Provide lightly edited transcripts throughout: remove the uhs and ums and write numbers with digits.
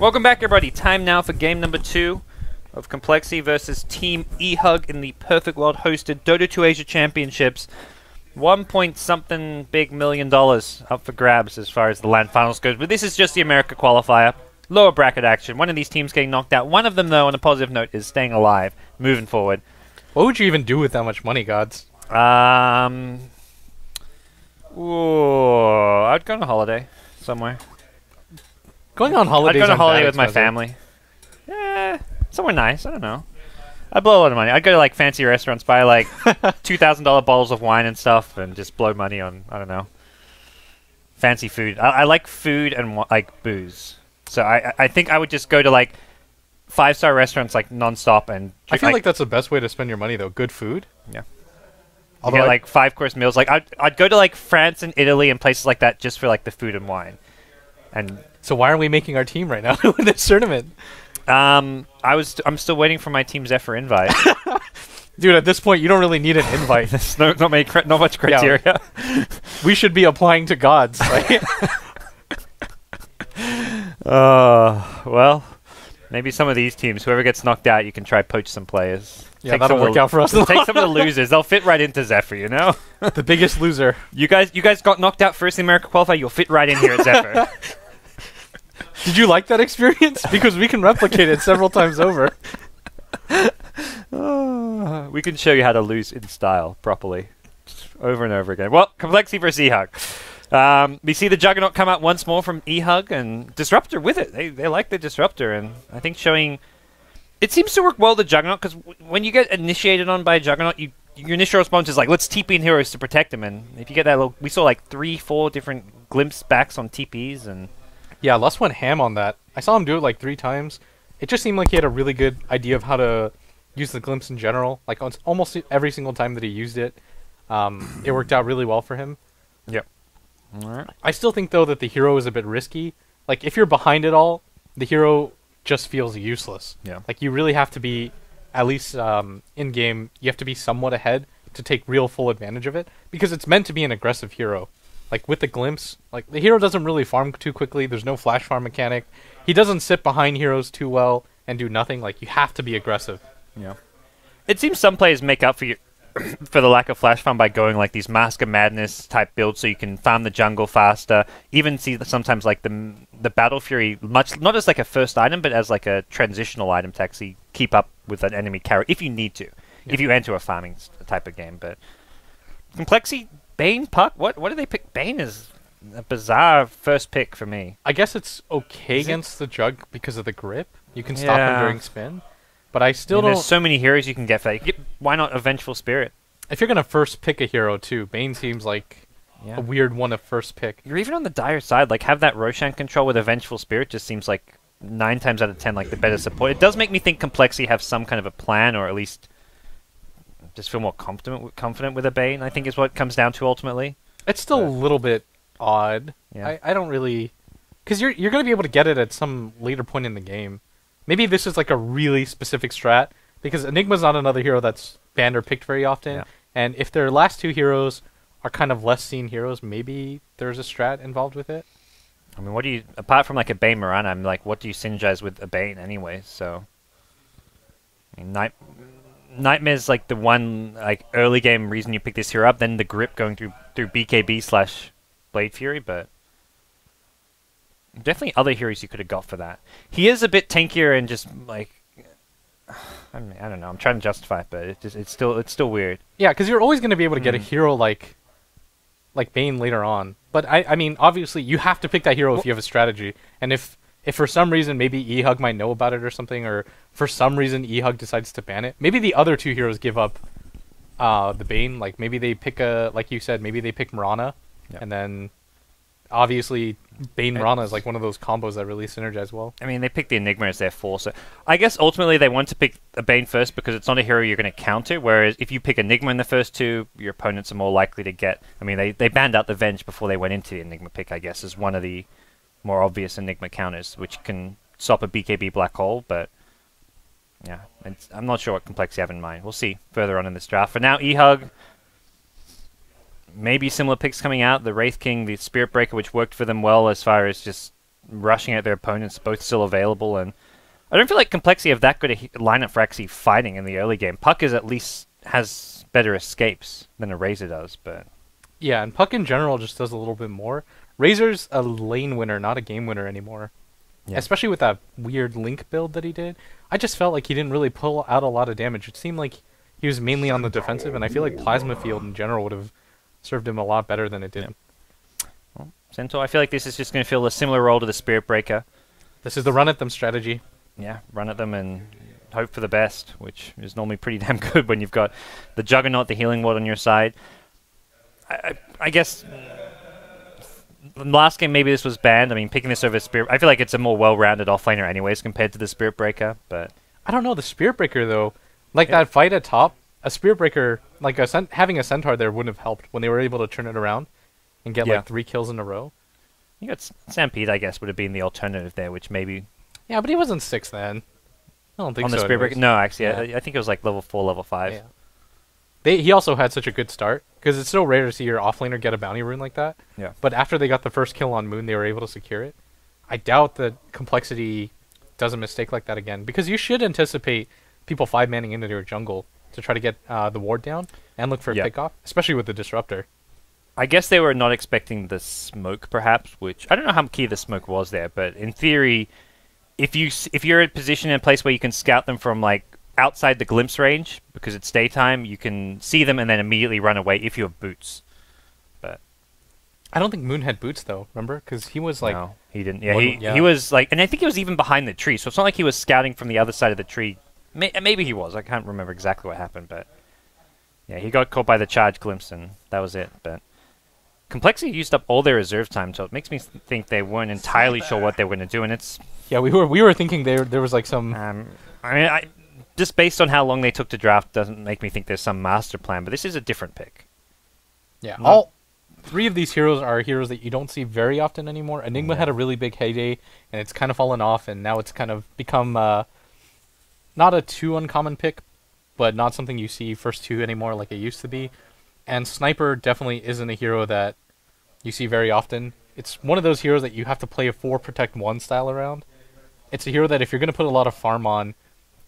Welcome back, everybody. Time now for game number 2 of compLexity versus Team eHug in the Perfect World hosted Dota 2 Asia Championships. 1 point something big million dollars up for grabs as far as the LAN finals goes. But this is just the America qualifier. Lower bracket action. One of these teams getting knocked out. One of them, though, on a positive note, is staying alive, moving forward. What would you even do with that much money, Godz? I'd go on a holiday somewhere. Going on holidays. I'd go on a holiday with my family. Yeah, somewhere nice. I don't know. I'd blow a lot of money. I'd go to like fancy restaurants, buy like $2,000 bottles of wine and stuff, and just blow money on, I don't know, fancy food. I like food and like booze. So I think I would just go to like 5-star restaurants like non-stop. And I feel like that's the best way to spend your money, though. Good food. Yeah. You get like 5-course meals. Like I'd go to like France and Italy and places like that just for like the food and wine. And so why aren't we making our team right now in this tournament? I'm still waiting for my Team Zephyr invite. Dude, at this point, you don't really need an invite. There's not much criteria. Yeah. We should be applying to Godz. Well, maybe some of these teams, whoever gets knocked out, you can try poach some players. Yeah, that'll work out for us. Take some of the losers. They'll fit right into Zephyr, you know? The biggest loser. You guys got knocked out first in the America qualifier. You'll fit right in here at Zephyr. Did you like that experience? Because we can replicate it several times over. We can show you how to lose in style properly. Over and over again. Well, compLexity versus eHug. We see the Juggernaut come out once more from eHug, and Disruptor with it. They like the Disruptor, and I think showing... It seems to work well, the Juggernaut, because when you get initiated on by a Juggernaut, your initial response is like, let's TP in heroes to protect him, and if you get that little... We saw like 3-4 different glimpse backs on TPs, and... Yeah, Lust went ham on that. I saw him do it like 3 times. It just seemed like he had a really good idea of how to use the glimpse in general. Like almost every single time that he used it, it worked out really well for him. Yep. All right. I still think, though, that the hero is a bit risky. Like, if you're behind it all, the hero just feels useless. Yeah. Like, you really have to be, at least in-game, you have to be somewhat ahead to take real full advantage of it. Because it's meant to be an aggressive hero. Like, with the glimpse, like, the hero doesn't really farm too quickly. There's no flash farm mechanic. He doesn't sit behind heroes too well and do nothing. Like, you have to be aggressive. Yeah. It seems some players make up for for the lack of flash farm by going like these Mask of Madness type builds, so you can farm the jungle faster. Even see sometimes like the Battle Fury not as like a first item, but as like a transitional item to actually keep up with an enemy carry if you need to, if you enter a farming type of game. But compLexity, Bane, Puck, what do they pick? Bane is a bizarre first pick for me. I guess it's okay against the Jug because of the grip. You can stop him during spin. But I still don't... There's so many heroes you can get for that. Why not a Vengeful Spirit? If you're going to first pick a hero, too, Bane seems like a weird one to first pick. You're even on the dire side. Like, have that Roshan control with a Vengeful Spirit just seems like 9 times out of 10 like the better support. It does make me think compLexity have some kind of a plan, or at least just feel more confident with a Bane, I think is what it comes down to ultimately. It's still a little bit odd. Yeah. I don't really... Because you're going to be able to get it at some later point in the game. Maybe this is like a really specific strat, because Enigma's not another hero that's banned or picked very often, and if their last 2 heroes are kind of less seen heroes, maybe there's a strat involved with it. I mean, what do you, apart from like a Bane Mirana, I'm like, what do you synergize with a Bane anyway? So, I mean, Nightmare's like the one like early game reason you pick this hero up, then the grip going through BKB/Blade Fury, but definitely other heroes you could have got for that. He is a bit tankier and just like, I don't know. I'm trying to justify it, but it's still weird. Yeah, because you're always going to be able to get a hero like Bane later on. But I mean, obviously you have to pick that hero if you have a strategy. And if for some reason maybe eHug might know about it or something, or for some reason eHug decides to ban it, maybe the other 2 heroes give up the Bane. Like maybe they pick like you said, maybe they pick Mirana, and then obviously Bane Mirana is like one of those combos that really synergize well. I mean, they picked the Enigma as their 4, so I guess ultimately they want to pick a Bane first because it's not a hero you're going to counter, whereas if you pick Enigma in the first 2, your opponents are more likely to get... I mean, they banned out the Venge before they went into the Enigma pick, I guess, as one of the more obvious Enigma counters, which can stop a BKB black hole, but yeah, I'm not sure what compLexity have in mind. We'll see further on in this draft. For now, eHug... Maybe similar picks coming out. The Wraith King, the Spirit Breaker, which worked for them well as far as just rushing at their opponents, both still available, and I don't feel like compLexity have that good a lineup for actually fighting in the early game. Puck is at least has better escapes than a Razor does, but Yeah, and Puck in general just does a little bit more. Razor's a lane winner, not a game winner anymore. yeah. Especially with that weird Link build that he did. I just felt like he didn't really pull out a lot of damage. It seemed like he was mainly on the defensive, and I feel like Plasma Field in general would have served him a lot better than it did. Yeah. Well, Centaur, I feel like this is just going to fill a similar role to the Spirit Breaker. This is the run at them strategy. Yeah, run at them and hope for the best, which is normally pretty damn good when you've got the Juggernaut, the Healing Ward on your side. I guess last game maybe this was banned. I mean, picking this over Spirit, I feel like it's a more well-rounded offlaner anyways compared to the Spirit Breaker, but I don't know, the Spirit Breaker though, like that fight at top, a Spirit Breaker, like having a Centaur there wouldn't have helped when they were able to turn it around and get like 3 kills in a row. You got Stampede, I guess, would have been the alternative there, which maybe... Yeah, but he wasn't 6 then. I don't think on so. the Spirit anyways. Breaker? No, actually, Yeah. I think it was like level 4, level 5. Yeah. He also had such a good start, because it's so rare to see your offlaner get a bounty rune like that. Yeah. But after they got the first kill on Moon, they were able to secure it. I doubt that compLexity does a mistake like that again, because you should anticipate people 5-manning into your jungle to try to get the ward down and look for a pickoff, especially with the Disruptor. I guess they were not expecting the smoke, perhaps, which... I don't know how key the smoke was there, but in theory, if you're in a position in a place where you can scout them from, like, outside the glimpse range, because it's daytime, you can see them and then immediately run away if you have boots. But I don't think Moon had boots, though, remember? Because he was, like... No, he didn't. Yeah, he was, like... And I think he was even behind the tree, so it's not like he was scouting from the other side of the tree. Maybe he was. I can't remember exactly what happened, but... Yeah, he got caught by the charge glimpse, and that was it, but... compLexity used up all their reserve time, so it makes me think they weren't entirely sure what they were going to do, and it's... Yeah, we were thinking there was, like, some... I mean, just based on how long they took to draft doesn't make me think there's some master plan, but this is a different pick. Yeah, all 3 of these heroes are heroes that you don't see very often anymore. Enigma had a really big heyday, and it's kind of fallen off, and now it's kind of become not a too uncommon pick, but not something you see first 2 anymore like it used to be. And Sniper definitely isn't a hero that you see very often. It's one of those heroes that you have to play a 4 protect 1 style around. It's a hero that if you're going to put a lot of farm on,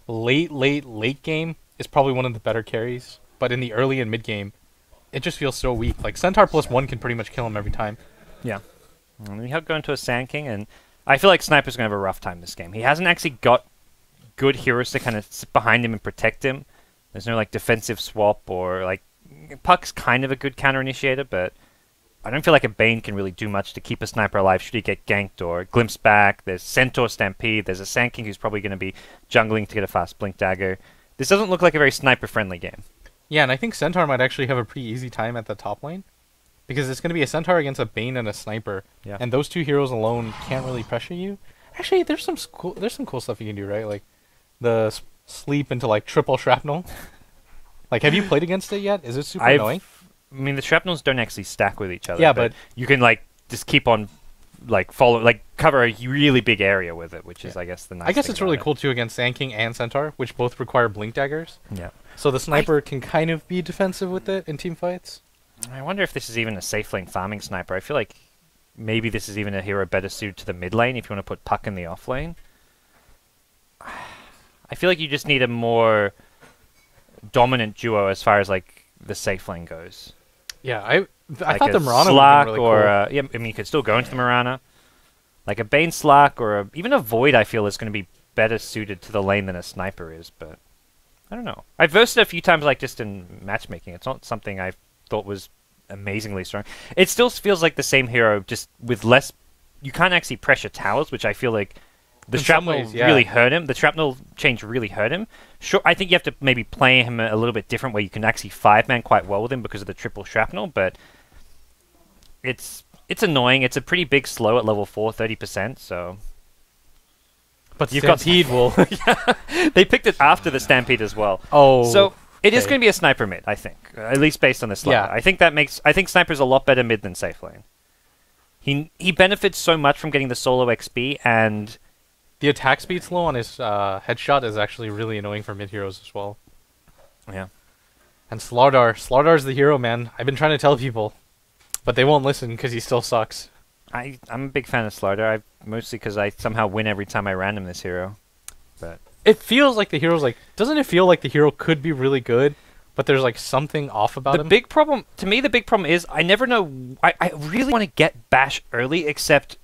late game is probably one of the better carries. But in the early and mid game, it just feels so weak. Like Centaur +1 can pretty much kill him every time. Yeah. And we have gone to a Sand King, and I feel like Sniper's going to have a rough time this game. He hasn't actually got good heroes to kind of sit behind him and protect him. There's no like defensive swap or like... Puck's kind of a good counter-initiator, but I don't feel like a Bane can really do much to keep a Sniper alive should he get ganked or glimpse back. There's Centaur Stampede, there's a Sand King who's probably going to be jungling to get a fast Blink Dagger. This doesn't look like a very Sniper-friendly game. Yeah, and I think Centaur might actually have a pretty easy time at the top lane, because it's going to be a Centaur against a Bane and a Sniper, and those 2 heroes alone can't really pressure you. Actually, there's some cool stuff you can do, right? Like the sleep into like triple shrapnel. Like, have you played against it yet? Is it super annoying? I mean, the shrapnels don't actually stack with each other. Yeah, but you can like just keep on like cover a really big area with it, which is I guess the nice. I guess thing it's really about cool too against Sand King and Centaur, which both require Blink Daggers. Yeah. So the Sniper can kind of be defensive with it in team fights. I wonder if this is even a safe lane farming Sniper. I feel like maybe this is even a hero better suited to the mid lane if you want to put Puck in the off lane. I feel like you just need a more dominant duo as far as like the safe lane goes. Yeah, I like thought the Mirana Slack would be really or cool. yeah, I mean you could still go into the Mirana. Like a Bane Slack or even a Void, I feel is going to be better suited to the lane than a Sniper is, but I don't know. I've versed it a few times, like just in matchmaking. It's not something I thought was amazingly strong. It still feels like the same hero, just with less. You can't actually pressure towers, which I feel like the shrapnel really hurt him. The shrapnel change really hurt him. Sure, I think you have to maybe play him a little bit different, where you can actually 5-man quite well with him because of the triple shrapnel. But it's annoying. It's a pretty big slow at level 4, 30%. So. But You've Stampede will. They picked it after the Stampede as well. Oh. So it is going to be a Sniper mid, I think. At least based on this level. Yeah. I think Sniper's a lot better mid than safe lane. He benefits so much from getting the solo XP, and the attack speed slow on his headshot is actually really annoying for mid heroes as well. Yeah. And Slardar. Slardar's the hero, man. I've been trying to tell people, but they won't listen because he still sucks. I'm a big fan of Slardar, mostly because I somehow win every time I random this hero. But It feels like the hero's like... Doesn't it feel like the hero could be really good, but there's like something off about him? the big problem, to me, the big problem is I never know... I really want to get Bash early, except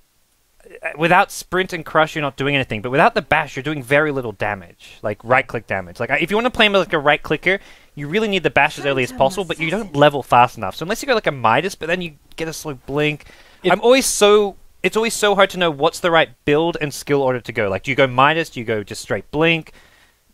without Sprint and Crush, you're not doing anything. But without the Bash, you're doing very little damage, like right-click damage. Like if you want to play him like a right-clicker, you really need the Bash as early as possible, but you don't level fast enough. So unless you go like a Midas, but then you get a slow Blink... It's always so hard to know what's the right build and skill order to go. Like, do you go Midas? Do you go just straight Blink?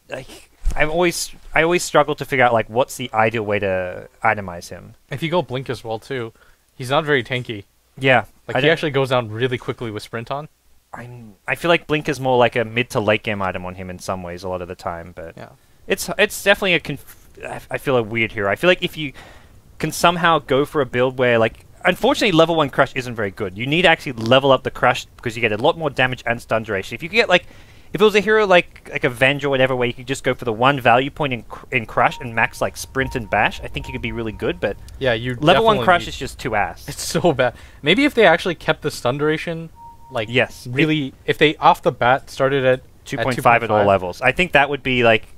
Like, I always struggle to figure out like what's the ideal way to itemize him. If you go Blink as well too, he's not very tanky. Yeah, Like he actually goes down really quickly with Sprint on. I feel like Blink is more like a mid to late game item on him in some ways a lot of the time, but Yeah. it's definitely I feel a weird hero. I feel like if you can somehow go for a build where like. Unfortunately, level 1 Crush isn't very good. You need to actually level up the Crush because you get a lot more damage and stun duration. If you could get like, if it was a hero like Avenge or whatever, where you could just go for the one value point in Crush and max like Sprint and Bash, I think you could be really good. But yeah, you level 1 Crush is just too ass. It's so bad. Maybe if they actually kept the stun duration, like really, if they off the bat started at 2.5 at all levels, I think that would be like.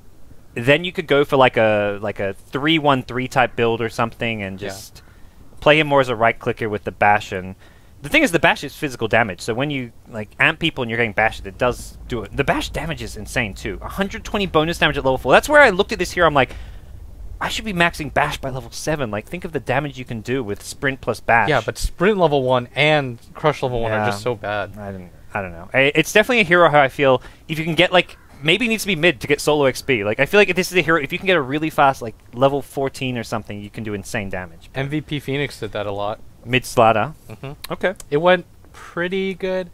Then you could go for like a 3-1-3 type build or something and just. Yeah. Play him more as a right-clicker with the Bash, and the thing is the Bash is physical damage, so when you like amp people and you're getting bashed, it does do it. The Bash damage is insane too. 120 bonus damage at level 4. That's where I looked at this here, I'm like, I should be maxing Bash by level 7. Like, think of the damage you can do with Sprint plus Bash. Yeah, but Sprint level 1 and Crush level 1 are just so bad. I don't know. It's definitely a hero how I feel, if you can get like, maybe it needs to be mid to get solo XP. Like, I feel like if this is a hero, if you can get a really fast, like, level 14 or something, you can do insane damage. MVP Phoenix did that a lot. Mid Slardar? Mm-hmm. Okay. It went pretty good.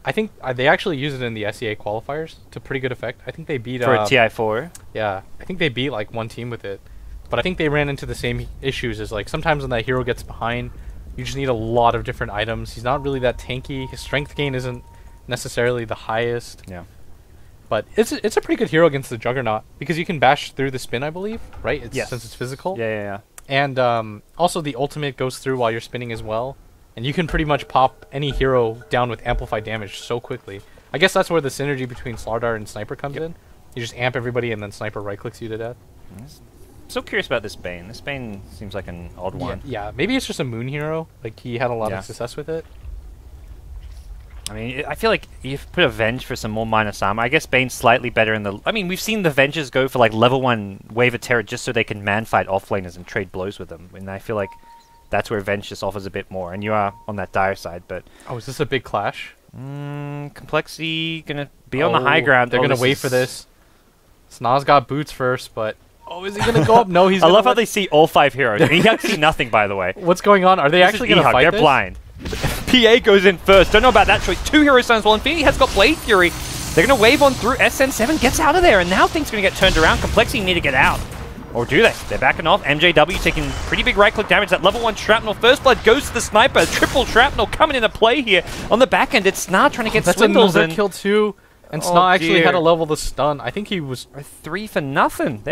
I think they actually used it in the SEA qualifiers to pretty good effect. I think they beat... For a TI4? Yeah. I think they beat, like, one team with it. But I think they ran into the same issues as, like, sometimes when that hero gets behind, you just need a lot of different items. He's not really that tanky. His strength gain isn't necessarily the highest. Yeah. But it's a pretty good hero against the Juggernaut because you can bash through the spin, I believe, right? Yes. Since it's physical. Yeah. And also the ultimate goes through while you're spinning as well. And you can pretty much pop any hero down with amplified damage so quickly. I guess that's where the synergy between Slardar and Sniper comes in. You just amp everybody and then Sniper right-clicks you to death. I'm so curious about this Bane. This Bane seems like an odd one. Yeah, maybe it's just a moon hero. Like, he had a lot of success with it. I mean, I feel like you've put a Venge for some more minus armor. I guess Bane's slightly better in the... I mean, we've seen the Venges go for, like, level 1 Wave of Terror just so they can man-fight offlaners and trade blows with them. And I feel like that's where Venge just offers a bit more. And you are on that dire side, but... Oh, is this a big clash? compLexity gonna be on the high ground. They're gonna wait for this. Snaz got boots first, but... Oh, is he gonna go up? No, he's I love how they see all 5 heroes. eHug see nothing, by the way. What's going on? Are they actually gonna fight They're this? blind. PA goes in first. Don't know about that choice. 2 hero stuns. Well, Infinity has got Blade Fury. They're going to wave on through. SN7 gets out of there, and now things are going to get turned around. compLexity need to get out. Or do they? They're backing off. MJW taking pretty big right-click damage. That level 1 Shrapnel. First Blood goes to the Sniper. Triple Shrapnel coming into play here. On the back end, it's Snar trying to get Swindles in. That's another kill too. And Snar actually had a level the stun. I think he was... 3 for nothing.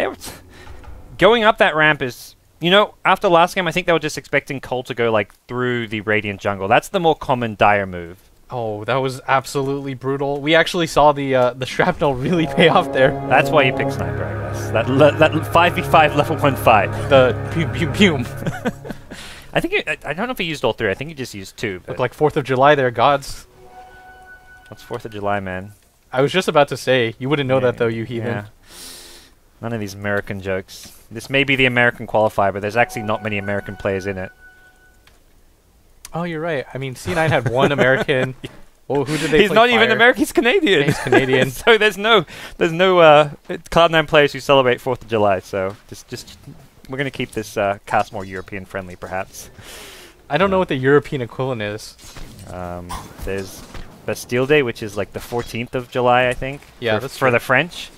Going up that ramp is... You know, after last game, I think they were just expecting Cole to go, like, through the Radiant jungle. That's the more common dire move. Oh, that was absolutely brutal. We actually saw the shrapnel really pay off there. That's why you pick Sniper, I guess. That 5v5 level 1 fight. The pew. I think I don't know if he used all 3. I think he just used 2. Looked like 4th of July there, Godz. What's 4th of July, man? I was just about to say, you wouldn't know that though, you heathen. Yeah. None of these American jokes. This may be the American qualifier, but there's actually not many American players in it. Oh, you're right. I mean, C9 had 1 American. Oh, who did they? He's not even American. He's Canadian. He's Canadian. So there's no Cloud9 players who celebrate 4th of July. So just we're gonna keep this cast more European friendly, perhaps. I don't know what the European equivalent is. There's Bastille Day, which is like the 14th of July, I think. Yeah, that's for the French.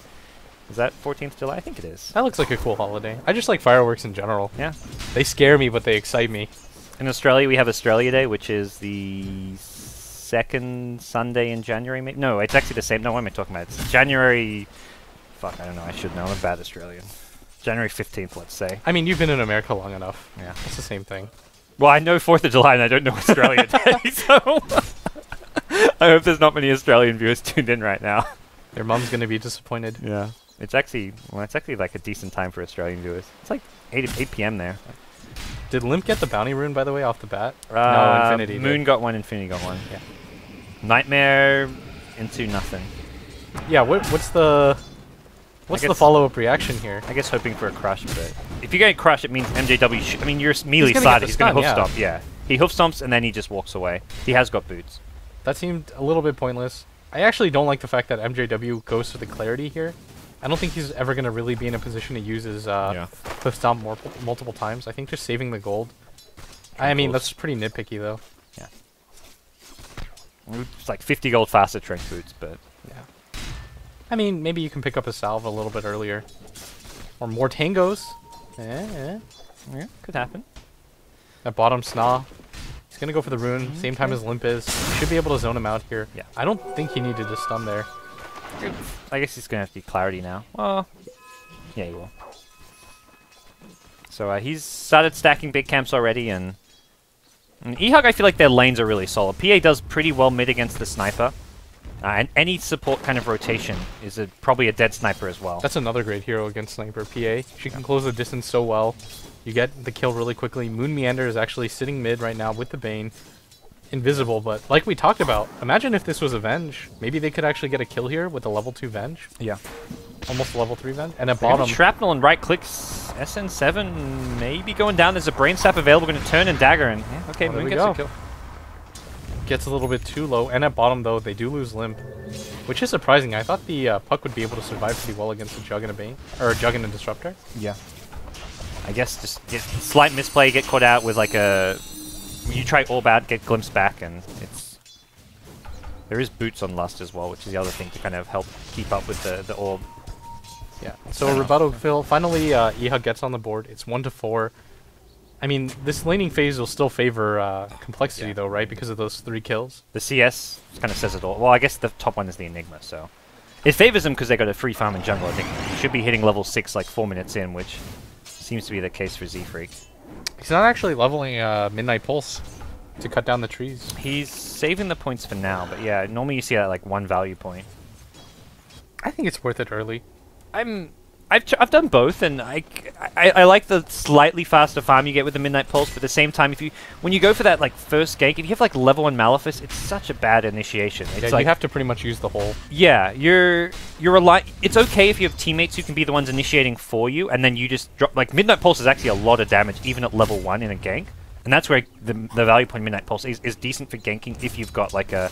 Is that 14th July? I think it is. That looks like a cool holiday. I just like fireworks in general. Yeah. They scare me, but they excite me. In Australia, we have Australia Day, which is the 2nd Sunday in January. No, it's actually the same. No, what am I talking about? It's January... Fuck, I don't know. I should know. I'm a bad Australian. January 15th, let's say. I mean, you've been in America long enough. Yeah. It's the same thing. Well, I know 4th of July and I don't know Australia Day, so I hope there's not many Australian viewers tuned in right now. Their mum's gonna be disappointed. Yeah. It's actually like a decent time for Australian viewers. It's like 8 p.m. there. Did Limp get the bounty rune, by the way, off the bat? No, Infinity Moon did. got one, Infinity got one. Yeah. Nightmare into nothing. Yeah, what's the follow-up reaction here? I guess hoping for a crush, but if you get crush, it means MJW. I mean, you're melee gonna side. get the He's going to hoof stun, stomp. Yeah, he hoof stomps and then he just walks away. He has got boots. That seemed a little bit pointless. I actually don't like the fact that MJW goes for the clarity here. I don't think he's ever going to really be in a position to use his hoof stomp multiple times. I think just saving the gold. I mean, that's pretty nitpicky though. Yeah. It's like 50 gold faster Trank boots, but yeah. I mean, maybe you can pick up a salve a little bit earlier. Or more tangos. Yeah, could happen. At bottom, Sna. He's going to go for the rune, same time as Limp is. Should be able to zone him out here. Yeah. I don't think he needed to stun there. I guess he's going to have to be clarity now. Well, yeah, he will. So he's started stacking big camps already, and eHug, I feel like their lanes are really solid. PA does pretty well mid against the sniper. And any support kind of rotation is probably a dead sniper as well. That's another great hero against Sniper, PA. She can close the distance so well. You get the kill really quickly. Moon Meander is actually sitting mid right now with the Bane. Invisible, but like we talked about, imagine if this was a Venge. Maybe they could actually get a kill here with a level 2 Venge. Yeah. Almost a level 3 Venge. And at bottom... Shrapnel and right clicks. SN7 maybe going down. There's a Brain Sap available. Going to turn and dagger. And yeah, okay, Moon gets a kill. Gets a little bit too low. And at bottom, though, they do lose Limp. Which is surprising. I thought the Puck would be able to survive pretty well against a Jug and a Bane. Or a Jug and a Disruptor. Yeah. I guess just slight misplay, get caught out with like a... You try orb out, get glimpsed back, and it's... There is boots on Lust as well, which is the other thing to kind of help keep up with the orb. Yeah. So a rebuttal fill. Finally, eHug gets on the board. It's 1-4. I mean, this laning phase will still favor compLexity, though, right? Because of those 3 kills. The CS kind of says it all. Well, I guess the top one is the Enigma, so... It favors them because they got a free farm in jungle, I think. You should be hitting level 6 like 4 minutes in, which seems to be the case for Z-Freak. He's not actually leveling Midnight Pulse to cut down the trees. He's saving the points for now, but yeah, normally you see that like 1 value point. I think it's worth it early. I've done both, and I like the slightly faster farm you get with the Midnight Pulse, but at the same time, when you go for that like first gank, if you have like level 1 Malefice, it's such a bad initiation. It's yeah, like, you have to pretty much use the whole. Yeah, it's okay if you have teammates who can be the ones initiating for you, and then you just drop like Midnight Pulse is actually a lot of damage even at level 1 in a gank, and that's where the value point Midnight Pulse is decent for ganking if you've got like a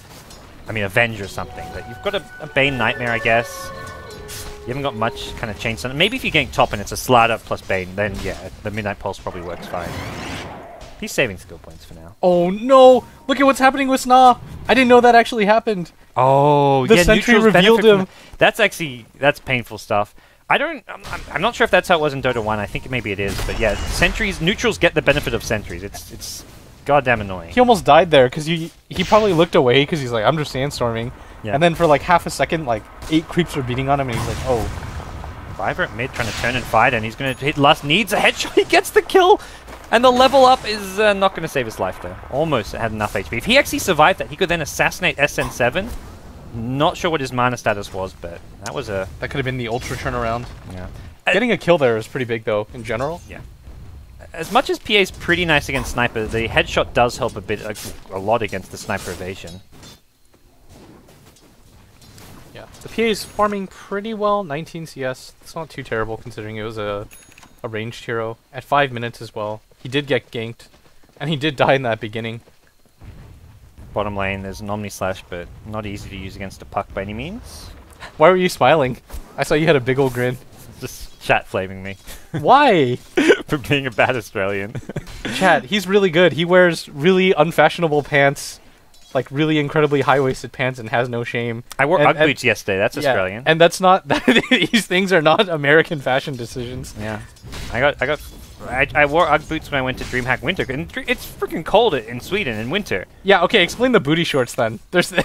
Venge or something. But you've got a Bane Nightmare, I guess. You haven't got much kind of change. Maybe if you gank top and it's a Slider plus Bane, then yeah, the Midnight Pulse probably works fine. He's saving skill points for now. Oh no! Look at what's happening with Sna! I didn't know that actually happened. Oh, the yeah, Sentry revealed him. That's painful stuff. I'm not sure if that's how it was in Dota 1. I think maybe it is, but yeah, neutrals get the benefit of sentries. It's goddamn annoying. He almost died there because he probably looked away because he's like, I'm just sandstorming. Yeah. And then for like half a second, like 8 creeps are beating on him, and he's like, oh. Viver at mid trying to turn and fight, and he's going to hit Lust. Needs a headshot. He gets the kill, and the level up is not going to save his life though. Almost had enough HP. If he actually survived that, he could then assassinate SN7. Not sure what his mana status was, but that was a... That could have been the ultra turnaround. Yeah. Getting a kill there is pretty big though, in general. Yeah. As much as PA's pretty nice against Sniper, the headshot does help a lot against the Sniper evasion. Yeah, the PA's farming pretty well, 19 CS. It's not too terrible considering it was a ranged hero. At 5 minutes as well. He did get ganked, and he did die in that beginning. Bottom lane, there's an Omni-Slash, but not easy to use against a Puck by any means. Why were you smiling? I saw you had a big old grin. Just chat flaming me. Why? For being a bad Australian. Chat, he's really good. He wears really unfashionable pants, like really incredibly high-waisted pants, and has no shame. I wore Ugg boots yesterday. That's Australian. And that's not... These things are not American fashion decisions. Yeah. I wore Ugg boots when I went to DreamHack Winter, and it's freaking cold in Sweden in winter. Yeah, okay, explain the booty shorts then. There's I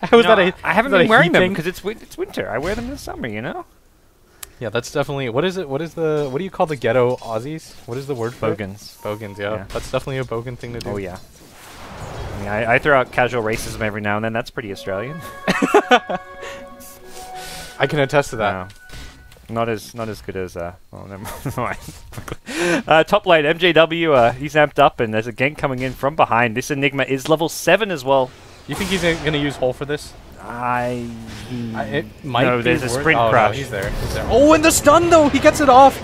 haven't been wearing them because it's winter. I wear them in the summer, you know? Yeah, that's definitely... What is it? What do you call the ghetto Aussies? What is the word for Bogans. it? Bogans, yeah. That's definitely a bogan thing to do. Oh, yeah. I mean, I throw out casual racism every now and then. That's pretty Australian. I can attest to that. No. Not as good as oh, never mind. Top lane MJW, he's amped up, and there's a gank coming in from behind. This Enigma is level 7 as well. You think he's gonna use Hole for this? It might no, be there's a sprint crush. No, he's there. He's there. Oh, and the stun though, he gets it off.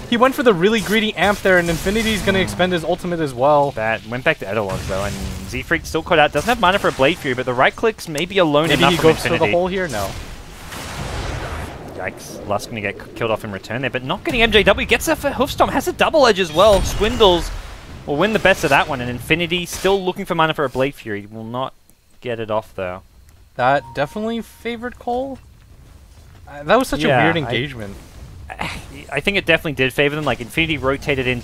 He went for the really greedy amp there, and Infinity's gonna expend his ultimate as well. That went back to Eidolons though, and Z-Freak still caught out. Doesn't have mana for a Blade Fury, but the right clicks may be alone Maybe enough he from goes for the hole here. No. Yikes. Lust going to get killed off in return there, but not getting MJW. Gets there for Hoofstomp. Has a double edge as well. Swindles will win the best of that one, and Infinity still looking for mana for a Blade Fury. Will not get it off, though. That definitely favored Cole. That was such a weird engagement. I think it definitely did favor them. Like, Infinity rotated in,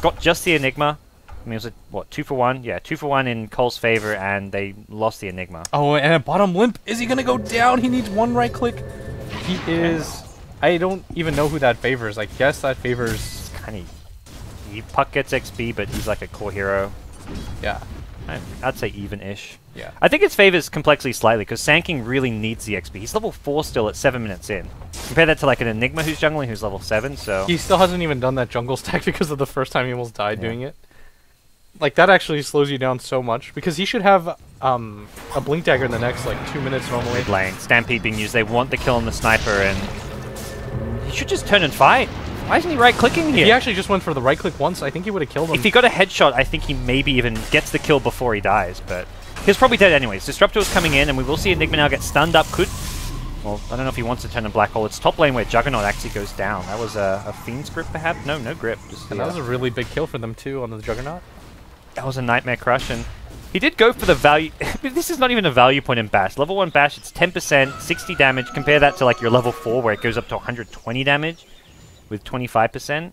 got just the Enigma. I mean, it was what, 2 for 1? Yeah, 2 for 1 in Cole's favor, and they lost the Enigma. Oh, and a bottom limp. Is he going to go down? He needs one right click. He is... I don't even know who that favors. I guess that favors... Kind of... Puck gets XP, but he's like a core hero. Yeah. I'd say even-ish. Yeah. I think it favors complexity slightly, because Sanking really needs the XP. He's level 4 still at 7 minutes in. Compare that to like an Enigma who's jungling who's level 7, so... He still hasn't even done that jungle stack because of the first time he almost died doing it. Like, that actually slows you down so much, because he should have a Blink Dagger in the next, like, 2 minutes normally. Mid lane. Stampede being used. They want the kill on the sniper, and he should just turn and fight. Why isn't he right-clicking here? If he actually just went for the right click once, I think he would have killed him. If he got a headshot, I think he maybe even gets the kill before he dies, but he's probably dead anyways. Disruptor is coming in, and we will see Enigma now get stunned up. Well, I don't know if he wants to turn a black hole. It's top lane where Juggernaut actually goes down. That was a Fiend's grip, perhaps? No grip. Just and that was a really big kill for them, too, on the Juggernaut. That was a Nightmare Crush, and he did go for the value. This is not even a value point in Bash. Level 1 Bash, it's 10%, 60 damage. Compare that to like your level 4 where it goes up to 120 damage with 25%.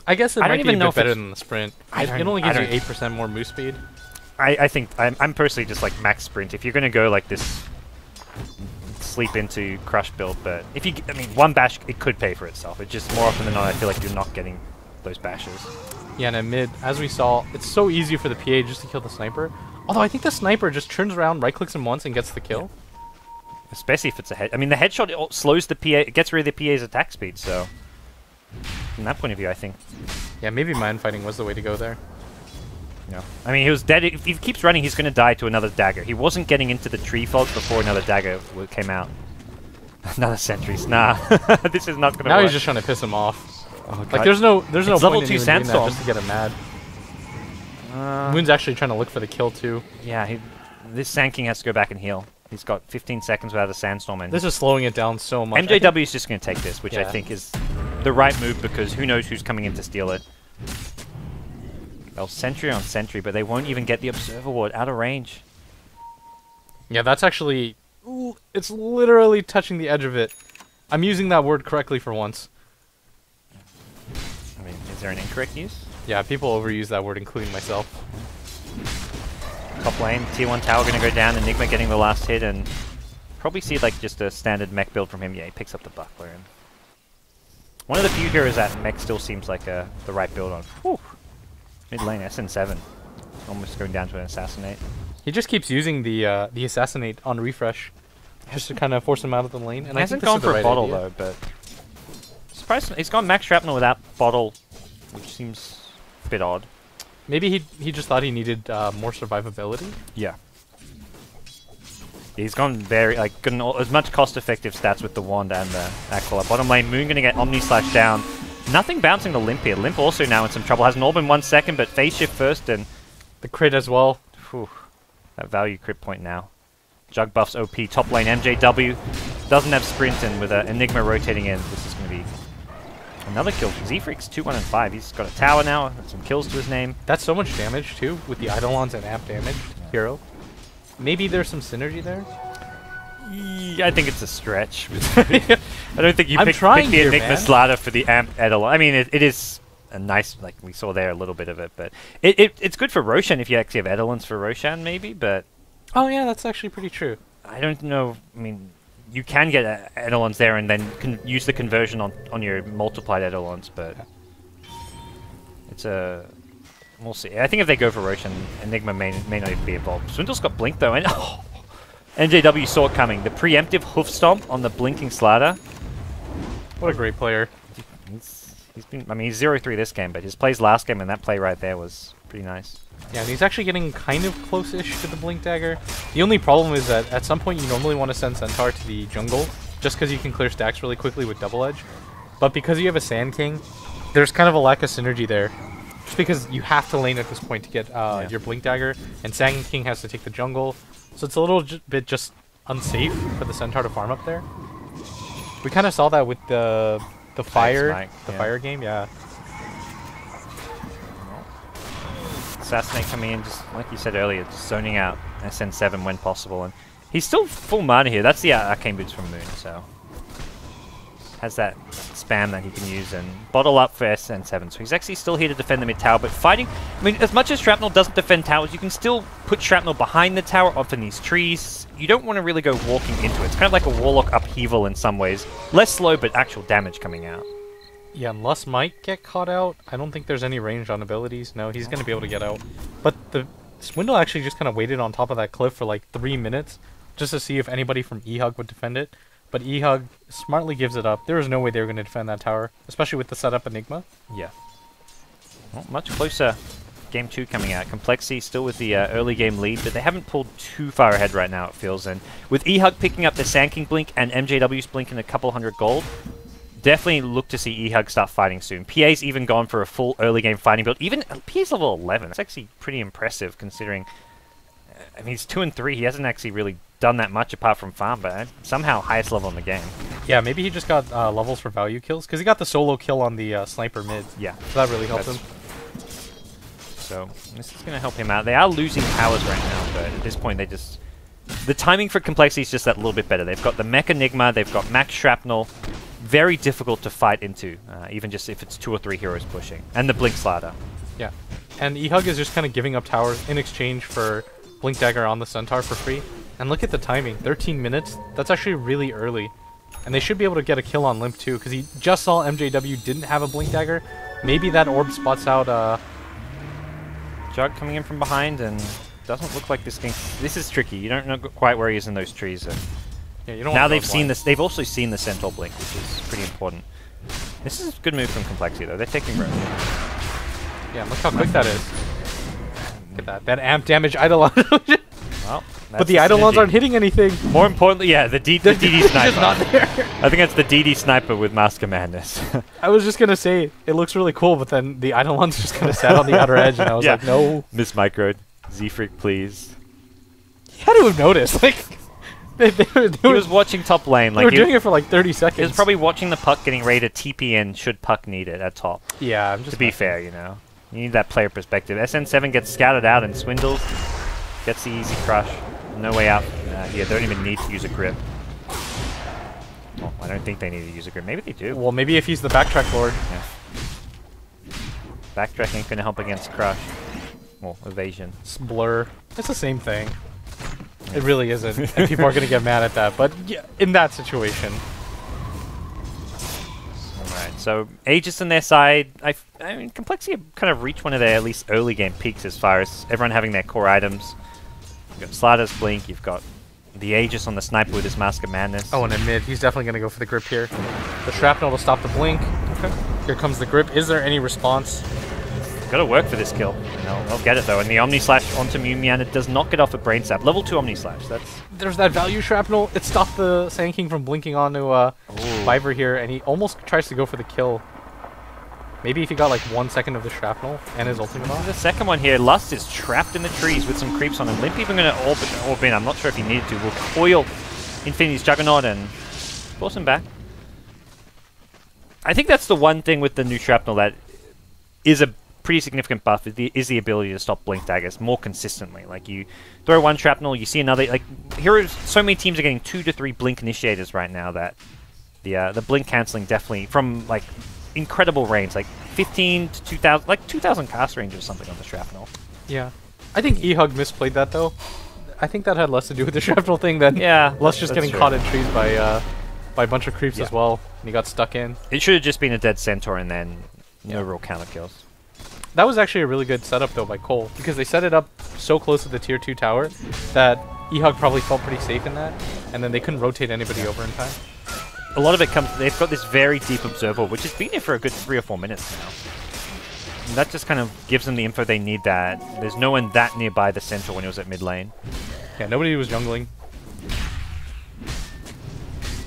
I guess it might be a bit better than the sprint. It only gives you 8% more move speed. I think I'm personally just like max sprint. If you're going to go like this sleep into crush build, but if you, I mean, 1 Bash, it could pay for itself. It's just more often than not, I feel like you're not getting those bashes. Yeah, and in mid, as we saw, it's so easy for the PA just to kill the sniper. Although I think the sniper just turns around, right-clicks him once, and gets the kill. Especially if it's a head. I mean, the headshot it slows the PA, it gets rid of the PA's attack speed, so... From that point of view, I think. Yeah, maybe mind fighting was the way to go there. Yeah. I mean, he was dead. If he keeps running, he's going to die to another dagger. He wasn't getting into the tree fog before another dagger came out. Another sentries. Nah. This is not going to work. Now he's just trying to piss him off. Oh, like, there's no point level in 2 even doing that Sandstorm just to get him mad. Moon's actually trying to look for the kill, too. Yeah, this Sand King has to go back and heal. He's got 15 seconds without a Sandstorm. And this is slowing it down so much. MJW is just going to take this, which I think is the right move, because who knows who's coming in to steal it. Well, sentry on sentry, but they won't even get the Observer Ward out of range. Yeah, that's actually... Ooh, it's literally touching the edge of it. I'm using that word correctly for once. I mean, is there an incorrect use? Yeah, people overuse that word, including myself. Top lane, tier 1 tower going to go down, Enigma getting the last hit, and probably see like just a standard mech build from him. Yeah, he picks up the buckler. And one of the few heroes that mech still seems like the right build on. Whew. Mid lane, SN7. Almost going down to an assassinate. He just keeps using the assassinate on refresh, just to kind of force him out of the lane. And he hasn't gone for a bottle though, but surprised he's gone max shrapnel without bottle, which seems a bit odd. Maybe he just thought he needed more survivability. Yeah. He's gone very gotten as much cost-effective stats with the wand and the Aquila. Bottom lane, Moon gonna get Omni Slash down. Nothing bouncing to Limp here. Limp also now in some trouble. Has an orb in 1 second, but phase shift first and the crit as well. Whew. That value crit point now. Jug buffs OP. Top lane MJW doesn't have sprint, and with Enigma rotating in, this is going to be another kill. Z-Freak's 2-1 and 5. He's got a tower now, some kills to his name. That's so much damage too, with the Eidolons and amp damage hero. Maybe there's some synergy there. I think it's a stretch. I don't think you pick the Enigma Slatter for the amp Eidolon. I mean, it is a nice, like we saw there, a little bit of it, but it's good for Roshan if you actually have Eidolons for Roshan, maybe, but... Oh yeah, that's actually pretty true. I don't know, I mean, you can get Eidolons there and then can use the conversion on your multiplied Eidolons, but it's a... We'll see. I think if they go for Roshan, Enigma may not even be involved. Swindle's got Blink though, and NJW saw it coming. The preemptive hoof stomp on the blinking Slider. What a great player. He's been, I mean, he's 0-3 this game, but his plays last game and that play right there was pretty nice. Yeah, and he's actually getting kind of close-ish to the Blink Dagger. The only problem is that at some point you normally want to send Centaur to the jungle, just because you can clear stacks really quickly with Double Edge. But because you have a Sand King, there's kind of a lack of synergy there. Just because you have to lane at this point to get your Blink Dagger, and Sand King has to take the jungle. So it's a little bit just unsafe for the Centaur to farm up there. We kind of saw that with the fire fire game, yeah. Assassinate coming in, just like you said earlier, just zoning out SN7 when possible, and he's still full mana here. That's the Arcane Boots from Moon, so has that spam that he can use and bottle up for SN7. So he's actually still here to defend the mid tower, but fighting. I mean, as much as Shrapnel doesn't defend towers, you can still put Shrapnel behind the tower, often these trees. You don't want to really go walking into it. It's kind of like a Warlock upheaval in some ways. Less slow, but actual damage coming out. Yeah, unless might get caught out, I don't think there's any range on abilities. No, he's going to be able to get out. But the Swindle actually just kind of waited on top of that cliff for like 3 minutes just to see if anybody from eHug would defend it. But eHug smartly gives it up. There was no way they were going to defend that tower, especially with the setup Enigma. Yeah. Well, much closer. Game 2 coming out. compLexity still with the early game lead, but they haven't pulled too far ahead right now, it feels. And with eHug picking up the Sand King Blink and MJW's Blink in a couple hundred gold, definitely look to see eHug start fighting soon. PA's even gone for a full early game fighting build. Even PA's level 11. That's actually pretty impressive considering... I mean, he's 2 and 3. He hasn't actually really done that much apart from farm, but somehow highest level in the game. Yeah, maybe he just got levels for value kills, because he got the solo kill on the sniper mid. Yeah. So that really helped him. So this is going to help him out. They are losing powers right now, but at this point they just... The timing for compLexity is just that little bit better. They've got the Mech Enigma, they've got Max Shrapnel. Very difficult to fight into, even just if it's 2 or 3 heroes pushing. And the Blink Slider. Yeah. And eHug is just kind of giving up towers in exchange for Blink Dagger on the Centaur for free. And look at the timing. 13 minutes. That's actually really early. And they should be able to get a kill on Limp too, because he just saw MJW didn't have a Blink Dagger. Maybe that orb spots out... Jug coming in from behind, and doesn't look like this thing... This is tricky. You don't know quite where he is in those trees. Yeah, you don't now they've seen this. They've also seen the Centaur Blink, which is pretty important. This is a good move from compLexity, though. They're taking room. Yeah, look how quick that is. Look at that. That amp damage Eidolon. Well, but the Eidolons aren't hitting anything. More importantly, yeah, the DD Sniper. Just not there. I think that's the DD Sniper with Mask of Madness. I was just going to say, it looks really cool, but then the Eidolons just kind of sat on the outer edge, and I was like, no. Miss Microed. Z-Freak, please. You had to have noticed. Like, he was watching top lane. They were doing it for like 30 seconds. He was probably watching the puck getting ready to TP in should puck need it at top. Yeah, I'm just... To be fair, you know. You need that player perspective. SN7 gets scouted out and swindles. Gets the easy crush. No way out here. They don't even need to use a grip. Well, I don't think they need to use a grip. Maybe they do. Well, maybe if he's the backtrack lord. Yeah. Backtrack ain't going to help against crush. Well, evasion. It's blur. It's the same thing. It really isn't. And people are going to get mad at that. But yeah, in that situation... Alright, so Aegis on their side, I mean, compLexity kind of reached one of their at least early game peaks as far as everyone having their core items. You've got Slider's Blink, you've got the Aegis on the Sniper with his Mask of Madness. Oh, and in mid, he's definitely going to go for the grip here. The Shrapnel to stop the Blink. Okay. Here comes the grip. Is there any response? Got to work for this kill. They'll get it though. And the Omni Slash onto Mumian, it does not get off a Brain Sap. Level 2 Omni Slash. There's that value Shrapnel. It stopped the Sand King from blinking onto Viper here, and he almost tries to go for the kill. Maybe if he got like 1 second of the Shrapnel and his ultimate on. The second one here, Lust is trapped in the trees with some creeps on him. Limp even going to orb in. I'm not sure if he needed to. Will coil Infinity's Juggernaut and force him back. I think that's the one thing with the new Shrapnel that is a pretty significant buff is the ability to stop Blink Daggers more consistently. Like, you throw one Shrapnel, you see another. Like, so many teams are getting 2 to 3 Blink Initiators right now that the Blink canceling definitely from like incredible range, like 15 to 2,000, like 2,000 cast range or something on the Shrapnel. Yeah, I think eHug misplayed that though. I think that had less to do with the shrapnel thing than Lush just getting caught in trees by a bunch of creeps as well, and he got stuck in. It should have just been a dead centaur and then no real counter kills. That was actually a really good setup though by Cole, because they set it up so close to the tier 2 tower that eHug probably felt pretty safe in that, and then they couldn't rotate anybody over in time. A lot of it comes, they've got this very deep observer, which has been here for a good 3 or 4 minutes now. And that just kind of gives them the info they need that there's no one that nearby the centaur when it was at mid lane. Yeah, nobody was jungling.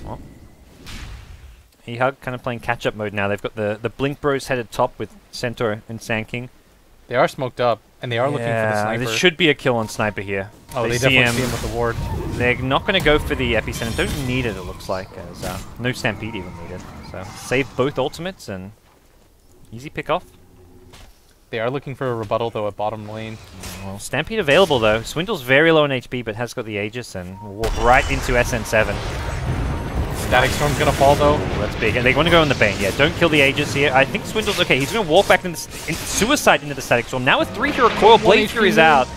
Well, eHug kind of playing catch-up mode now. They've got the Blink Bros headed top with Centaur and Sanking. They are smoked up, and they are looking for the sniper. There should be a kill on sniper here. Oh, they definitely see him with the ward. They're not going to go for the epicenter. Don't need it, it looks like. As, no Stampede even needed. So save both ultimates and easy pick off. They are looking for a rebuttal, though, at bottom lane. Well, Stampede available, though. Swindle's very low on HP, but has got the Aegis and will walk right into SN7. Static Storm's going to fall, though. Well, that's big. And they want to go on the Bane. Yeah, don't kill the Aegis here. I think Swindle's okay. He's going to walk back into Suicide into the Static Storm. Now with 3 hero coil, Blade Fury's out.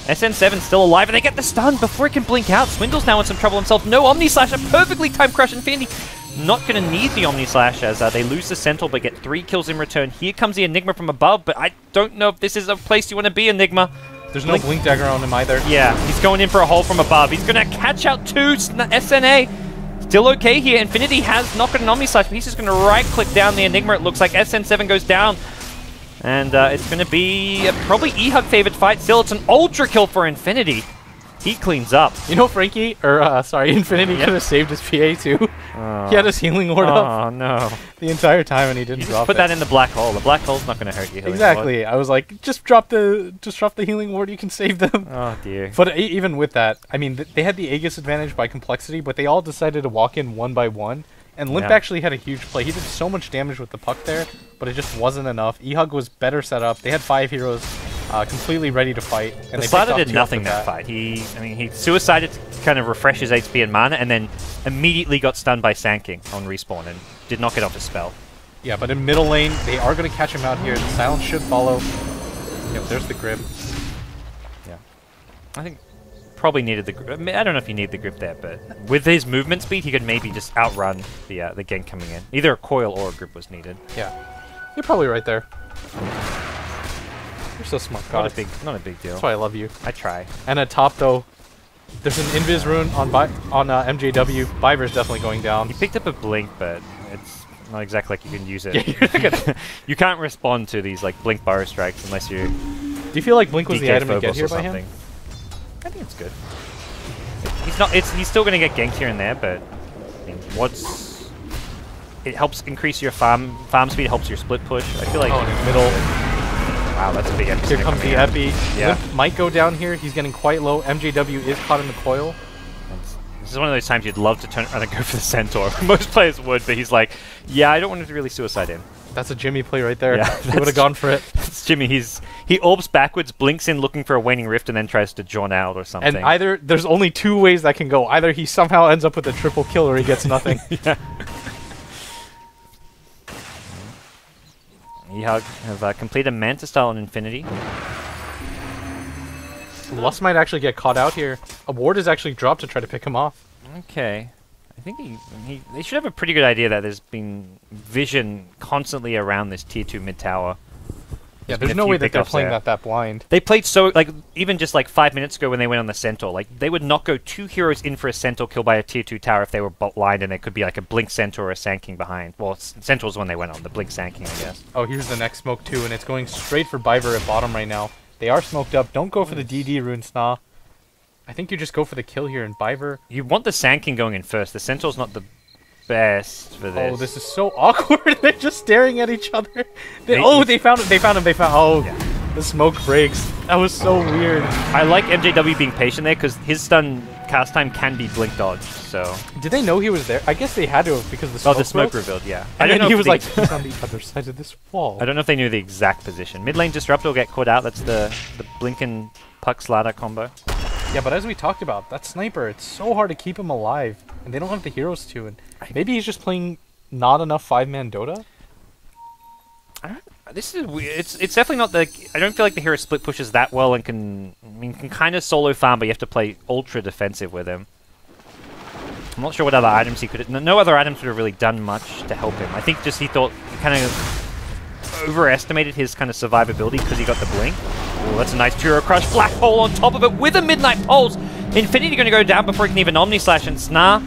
SN7's still alive, and they get the stun before he can blink out. Swindle's now in some trouble himself. No Omni Slash, a perfectly timed Crush Infinity. Not going to need the Omni Slash as they lose the Centaur but get 3 kills in return. Here comes the Enigma from above, but I don't know if this is a place you want to be, Enigma. There's no Blink Dagger on him either. Yeah, he's going in for a hole from above. He's going to catch out 2 SNA. Still okay here. Infinity has not got an Omni Slash, but he's just going to right-click down the Enigma. It looks like SN7 goes down. And it's going to be probably eHug favored fight. Still, it's an ultra kill for Infinity. He cleans up. You know, Frankie, or sorry, Infinity could have saved his PA too. He had his healing ward up. Oh no! The entire time, and he didn't drop it. Put that in the black hole. The black hole's not going to hurt you. Exactly. I was like, just drop the healing ward. You can save them. Oh dear. But even with that, I mean, they had the Aegis advantage by complexity, but they all decided to walk in one by one. And Limp actually had a huge play. He did so much damage with the puck there, but it just wasn't enough. eHug was better set up. They had 5 heroes completely ready to fight. And the Slatter did nothing that fight. He suicided to kind of refresh his HP and mana, and then immediately got stunned by Sanking on respawn and did not get off his spell. Yeah, but in middle lane, they are going to catch him out here. The silence should follow. Yep, there's the grip. Yeah. I think probably needed the grip. I don't know if he needed the grip there, but with his movement speed, he could maybe just outrun the gank coming in. Either a coil or a grip was needed. Yeah. You're probably right there. You're so smart, Godz. Not a big deal. That's why I love you. I try. And at top, though, there's an Invis rune on MJW. Biver's definitely going down. He picked up a blink, but it's not exactly like you can use it. You can't respond to these like blink bar strikes unless you. Do you feel like blink was the item to get here by him? I think it's good. He's not. He's still going to get ganked here and there, but I mean, it helps increase your farm speed. Helps your split push. I feel like middle. Wow, that's a big epi. Here comes the epi. Yeah. Limp might go down here. He's getting quite low. MJW is caught in the coil. This is one of those times you'd love to turn around and go for the Centaur. Most players would, but he's like, yeah, I don't want to really suicide him. That's a Jimmy play right there. Yeah, he would have gone for it. That's Jimmy. He orbs backwards, blinks in looking for a waning rift, and then tries to jawn out or something. And either there's only 2 ways that can go. Either he somehow ends up with a triple kill, or he gets nothing. Yeah. eHug have completed Manta style on Infinity. Lust might actually get caught out here. A ward is actually dropped to try to pick him off. Okay. I think they should have a pretty good idea that there's been vision constantly around this tier 2 mid tower. Yeah, there's no way that they're playing that blind. They played so, like, even just like 5 minutes ago when they went on the Centaur, like, they would not go 2 heroes in for a Centaur kill by a tier 2 tower if they were blind, and there could be like a Blink Centaur or a Sanking behind. Well, Centaur's when they went on, the Blink Sanking, I guess. Oh, here's the next smoke too, and it's going straight for Biver at bottom right now. They are smoked up. Don't go for the DD rune, Sna. I think you just go for the kill here, and Biver... You want the Sanking going in first. The Centaur's not the best for this. Oh, this is so awkward. They're just staring at each other. They found him. Oh, yeah. The smoke breaks. That was so weird. I like MJW being patient there, because his stun cast time can be blink dodge, so... Did they know he was there? I guess they had to have, because the smoke the smoke revealed, yeah. And then he was like, he's on the other side of this wall. I don't know if they knew the exact position. Mid lane Disruptor will get caught out. That's the blink and puck slider combo. Yeah, but as we talked about, that sniper, it's so hard to keep him alive, and they don't have the heroes to, and maybe he's just playing not enough 5-man Dota? This is weird. It's definitely not the. I don't feel like the hero split pushes that well and can kind of solo farm, but you have to play ultra defensive with him. I'm not sure what other items he could. No other items would have really done much to help him. I think just he thought he kind of overestimated his kind of survivability because he got the blink. Oh, that's a nice Turo Crush. Black Hole on top of it with a Midnight Pulse. Infinity going to go down before he can even Omni Slash, and Snar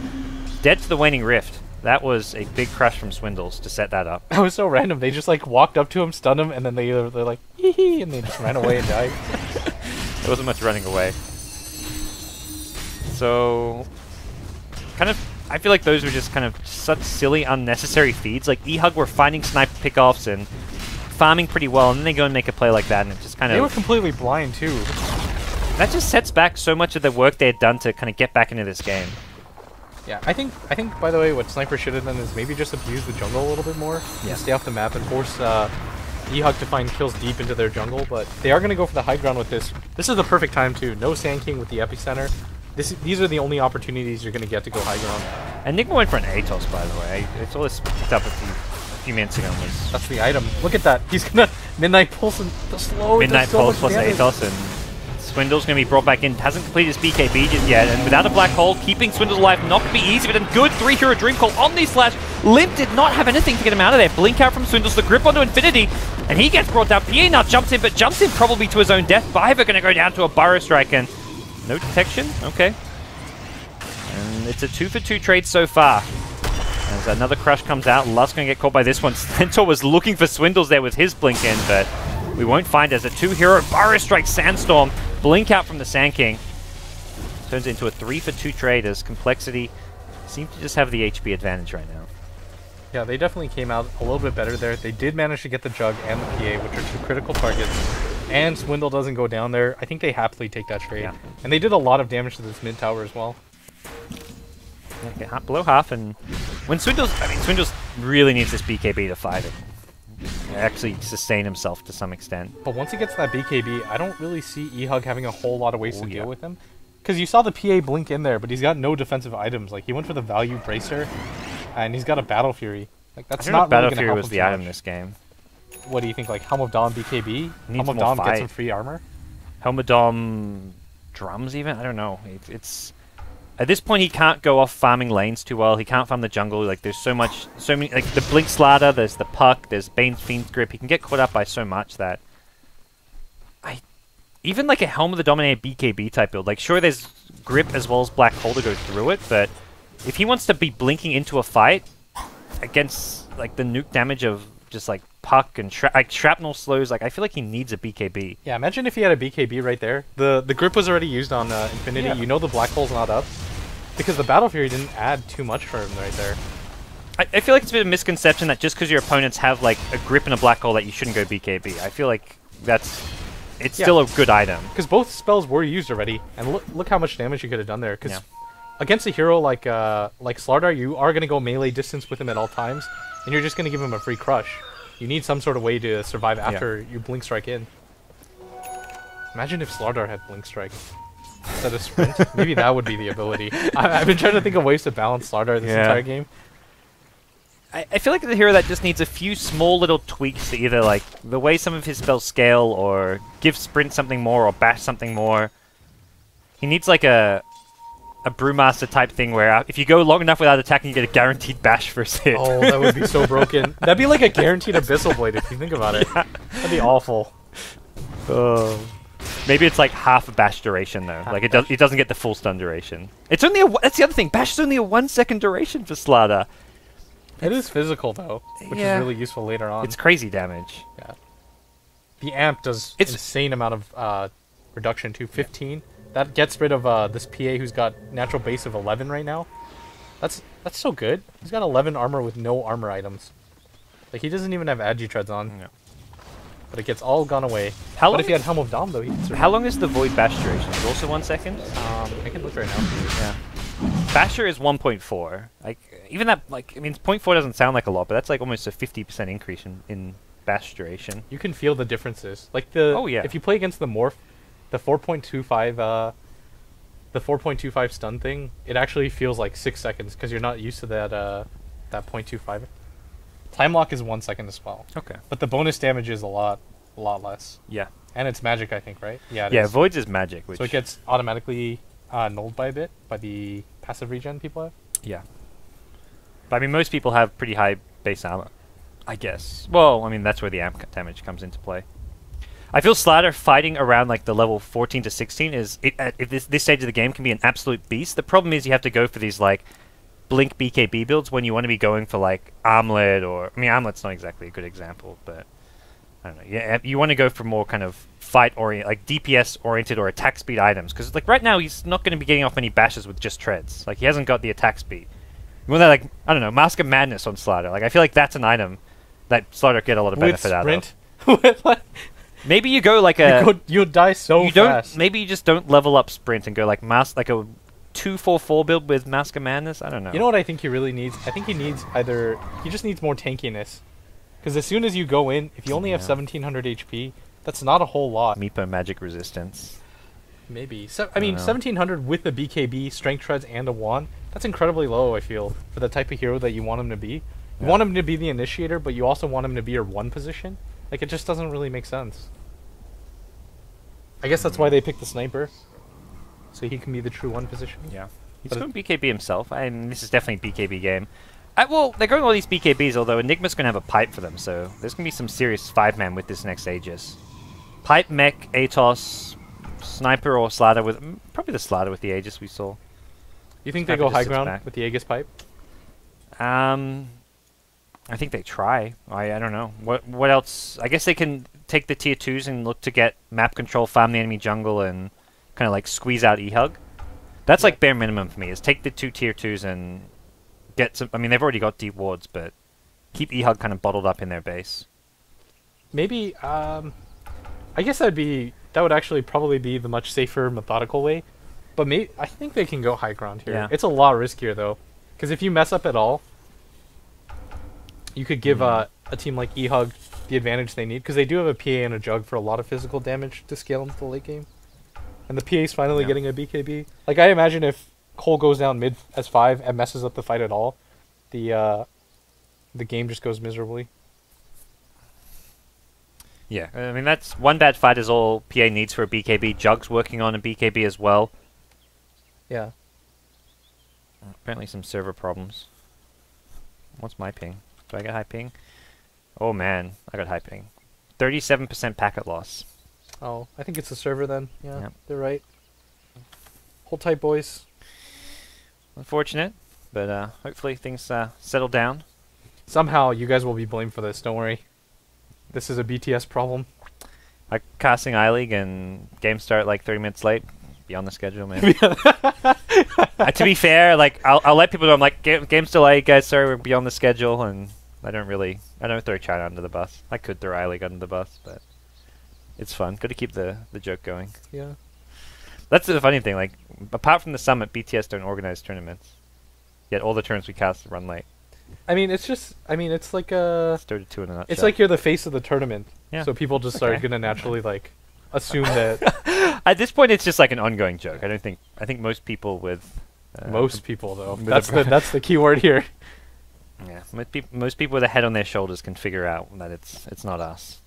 dead to the Waning Rift. That was a big crush from Swindles to set that up. That was so random. They just like walked up to him, stunned him, and then they're like, hee hee, and they just ran away and died. There wasn't much running away. So, kind of, I feel like those were just kind of such silly, unnecessary feeds. Like, eHug were finding sniper pickoffs and farming pretty well, and then they go and make a play like that, and it just kind of... They were completely blind, too. That just sets back so much of the work they had done to kind of get back into this game. Yeah, I think by the way, what Sniper should have done is maybe just abuse the jungle a little bit more, and stay off the map and force eHug to find kills deep into their jungle. But they are going to go for the high ground with this. This is the perfect time too. No Sand King with the epicenter. These are the only opportunities you're going to get to go high ground. And Nick went for an Atos, by the way. I saw this picked up a few minutes ago. That's the item. Look at that. He's gonna Midnight Pulse and the slow. Midnight Pulse plus Atos, and Swindle's going to be brought back in. Hasn't completed his BKB just yet, and without a Black Hole, keeping Swindle alive not going to be easy, but a good 3-hero Dream Call. Omni Slash. Limp did not have anything to get him out of there. Blink out from Swindles, the grip onto Infinity, and he gets brought down. PA now jumps in, but jumps in probably to his own death. Biver going to go down to a Burrow Strike, and no detection? Okay. And it's a 2-for-2 trade so far. As another Crush comes out, Lust going to get caught by this one. Centaur was looking for Swindles there with his blink in, but we won't find as a 2-hero Burrow Strike Sandstorm. Blink out from the Sand King. Turns into a 3-for-2 trade as compLexity seem to just have the HP advantage right now. Yeah, they definitely came out a little bit better there. They did manage to get the Jug and the PA, which are two critical targets. And Swindle doesn't go down there. I think they happily take that trade. Yeah. And they did a lot of damage to this mid tower as well. Okay, below half, and when Swindles really needs this BKB to fight it. Actually sustain himself to some extent. But once he gets that BKB, I don't really see eHug having a whole lot of ways to deal with him. Because you saw the PA blink in there, but he's got no defensive items. Like, he went for the value Bracer, and he's got a Battle Fury. Like, that's not really Battle Fury was the item this game. What do you think? Like, Helm of Dawn BKB? Helm of Dawn gets some free armor? Helm of Dawn drums even? I don't know. It's... At this point, he can't go off farming lanes too well. He can't farm the jungle. Like, there's so many, like, the Blink Slaughter, there's the Puck, there's Bane's Fiend's Grip. He can get caught up by so much that... Even, like, a Helm of the Dominator BKB type build, like, sure, there's Grip as well as Black Hole to go through it, but if he wants to be blinking into a fight against, like, the nuke damage of just, like, Puck and Shrapnel slows, like, I feel like he needs a BKB. Yeah, imagine if he had a BKB right there. The Grip was already used on Infinity. Yeah. You know the Black Hole's not up. Because the Battle Fury didn't add too much for him right there. I feel like it's a bit of a misconception that just because your opponents have, like, a Grip and a Black Hole that you shouldn't go BKB. I feel like it's still a good item. Because both spells were used already, and look how much damage you could have done there. Because against a hero like Slardar, you are going to go melee distance with him at all times, and you're just going to give him a free crush. You need some sort of way to survive after you Blink Strike in. Imagine if Slardar had Blink Strike instead of Sprint. Maybe that would be the ability. I've been trying to think of ways to balance Slardar this entire game. I feel like the hero that just needs a few small little tweaks to either, like, the way some of his spells scale, or give Sprint something more, or Bash something more. He needs, like, a Brewmaster type thing where if you go long enough without attacking, you get a guaranteed Bash first hit. Oh, that would be so broken. That'd be like a guaranteed Abyssal Blade if you think about it. That'd be awful. Oh. Maybe it's like half a Bash duration though. Like it doesn't get the full stun duration. It's only that's the other thing. Bash is only a 1 second duration for Slardar. It is physical though, which is really useful later on. It's crazy damage. Yeah. The amp does insane amount of reduction to 15. That gets rid of this PA who's got natural base of 11 right now. That's so good. He's got 11 armor with no armor items. Like, he doesn't even have Agi Treads on. No. But it gets all gone away. But if he had Helm of Dom, though, he could survive. How long is the Void Bash duration? Is it also 1 second? I can look right now. Yeah. Basher is 1.4. Like, even that, like, I mean, 0.4 doesn't sound like a lot, but that's like almost a 50% increase in Bash duration. You can feel the differences. Like, if you play against the Morph, the 4.25 stun thing, it actually feels like 6 seconds because you're not used to that 0.25. Time lock is 1 second as well. Okay. But the bonus damage is a lot less. Yeah. And it's magic, I think, right? Yeah, Yeah, Voids is magic. Which... So it gets automatically nulled by a bit by the passive regen people have? Yeah. But I mean, most people have pretty high base armor, I guess. Well, I mean, that's where the amp damage comes into play. I feel Slider fighting around like the level 14 to 16 is, at this stage of the game, can be an absolute beast. The problem is you have to go for these like Blink BKB builds when you want to be going for like Armlet or... I mean, Armlet's not exactly a good example, but... I don't know. Yeah, you want to go for more kind of fight-oriented, like DPS-oriented or attack speed items. Because like right now, he's not going to be getting off many bashes with just treads. Like, he hasn't got the attack speed. You want that, like, I don't know, Mask of Madness on Slider. Like, I feel like that's an item that Slider get a lot of benefit out of. With like... Maybe you go like a... You'll die so fast. Maybe you just don't level up Sprint and go like like a 2-4-4 build with Mask of Madness. I don't know. You know what I think he really needs? I think he needs either... He just needs more tankiness. Because as soon as you go in, if you only have 1700 HP, that's not a whole lot. Meepo magic resistance. Maybe. I mean, 1700 with a BKB, strength treads, and a wand, that's incredibly low, I feel, for the type of hero that you want him to be. You want him to be the initiator, but you also want him to be your 1 position. Like, it just doesn't really make sense. I guess that's why they picked the sniper. So he can be the true 1 position. Yeah. He's going BKB himself. And this is definitely a BKB game. Well, they're going all these BKBs, although Enigma's going to have a pipe for them, so there's going to be some serious 5-man with this next Aegis. Pipe, Mech, Atos, Sniper, or Slider with... Probably the Slider with the Aegis we saw. You think they go high ground with the Aegis pipe? I think they try. I don't know. What else? I guess they can take the tier 2s and look to get map control, farm the enemy jungle, and kind of like squeeze out eHug. That's like bare minimum for me, is take the 2 tier 2s and get some... I mean, they've already got deep wards, but keep eHug kind of bottled up in their base. Maybe, I guess that would actually probably be the much safer, methodical way. But I think they can go high ground here. Yeah. It's a lot riskier, though. Because if you mess up at all, you could give a team like eHug the advantage they need. Because they do have a PA and a Jug for a lot of physical damage to scale into the late game. And the PA's finally getting a BKB. Like, I imagine if Cole goes down mid as 5 and messes up the fight at all, the game just goes miserably. Yeah, I mean, that's one bad fight is all PA needs for a BKB. Jug's working on a BKB as well. Yeah. Apparently some server problems. What's my ping? Do I get high ping? Oh man, I got high ping. 37% packet loss. Oh, I think it's the server then. Yeah, Yep. They're right. Hold tight, boys. Unfortunate, but hopefully things settle down. Somehow you guys will be blamed for this, don't worry. This is a BTS problem. Like casting iLeague and game start like 30 minutes late. Be on the schedule, man. To be fair, like I'll let people know I'm like game's delayed, guys. Sorry, we're beyond the schedule, and I don't throw China under the bus. I could throw iLeague under the bus, but it's fun. Got to keep the joke going. Yeah. That's the funny thing. Like apart from the summit, BTS don't organize tournaments. Yet all the tournaments we cast run late. I mean, it's like a... It's 32 in a nutshell. It's like you're the face of the tournament. Yeah. So people just are gonna naturally like assume that. At this point, it's just like an ongoing joke. I think most people with most people though. That's the key word here. Yeah, most people with a head on their shoulders can figure out that it's not us.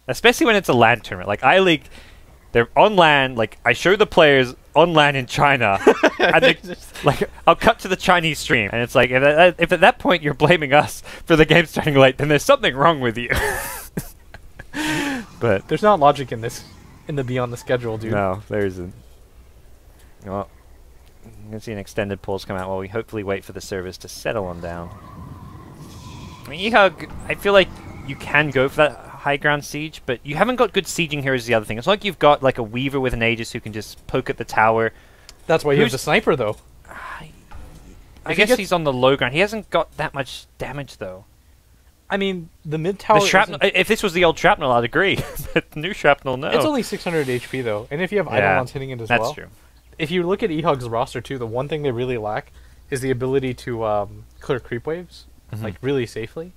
Especially when it's a LAN tournament. Like iLeague, they're on LAN. Like I show the players on LAN in China, and they, like I'll cut to the Chinese stream, and it's like if at that point you're blaming us for the game starting late, then there's something wrong with you. But there's not logic in this, in the beyond the schedule, dude. No, there isn't. Well, I'm gonna see an extended pause come out while we hopefully wait for the service to settle on down. I mean, eHug, I feel like you can go for that high ground siege, but you haven't got good sieging heroes is the other thing. It's not like you've got like a Weaver with an Aegis who can just poke at the tower. That's why you have the sniper, though. I guess he's on the low ground. He hasn't got that much damage, though. I mean, the mid tower... The shrapnel, if this was the old shrapnel, I'd agree. But new shrapnel, no. It's only 600 HP, though. And if you have Eidolons hitting it as well... That's true. If you look at eHug's roster, too, the one thing they really lack is the ability to clear creep waves, like, really safely.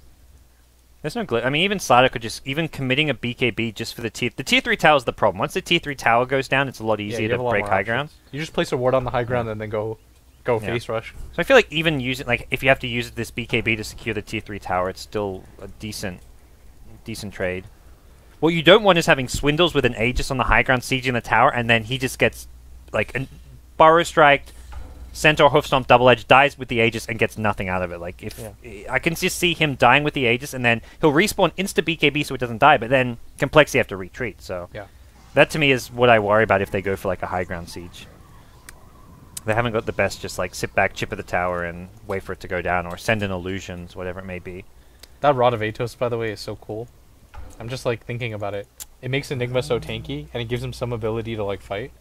There's no glitch. I mean, even Slider could just... Even committing a BKB just for the tier... The tier 3 tower is the problem. Once the tier 3 tower goes down, it's a lot easier to break high ground. You just place a ward on the high ground and then go go Yeah. face rush. So I feel like even using, like, if you have to use this BKB to secure the tier 3 tower, it's still a decent trade. What you don't want is having Swindles with an Aegis on the high ground sieging the tower, and then he just gets, like, a Burrow Striked, Centaur Hoof Stomp double edge, dies with the Aegis, and gets nothing out of it. Like, if I can just see him dying with the Aegis, and then he'll respawn insta BKB so it doesn't die, but then complexity have to retreat. So that to me is what I worry about if they go for like a high ground siege. They haven't got the best just like sit back, chip at the tower, and wait for it to go down, or send in illusions, whatever it may be. That Rod of Atos, by the way, is so cool. I'm just like thinking about it. It makes Enigma so tanky, and it gives him some ability to like fight.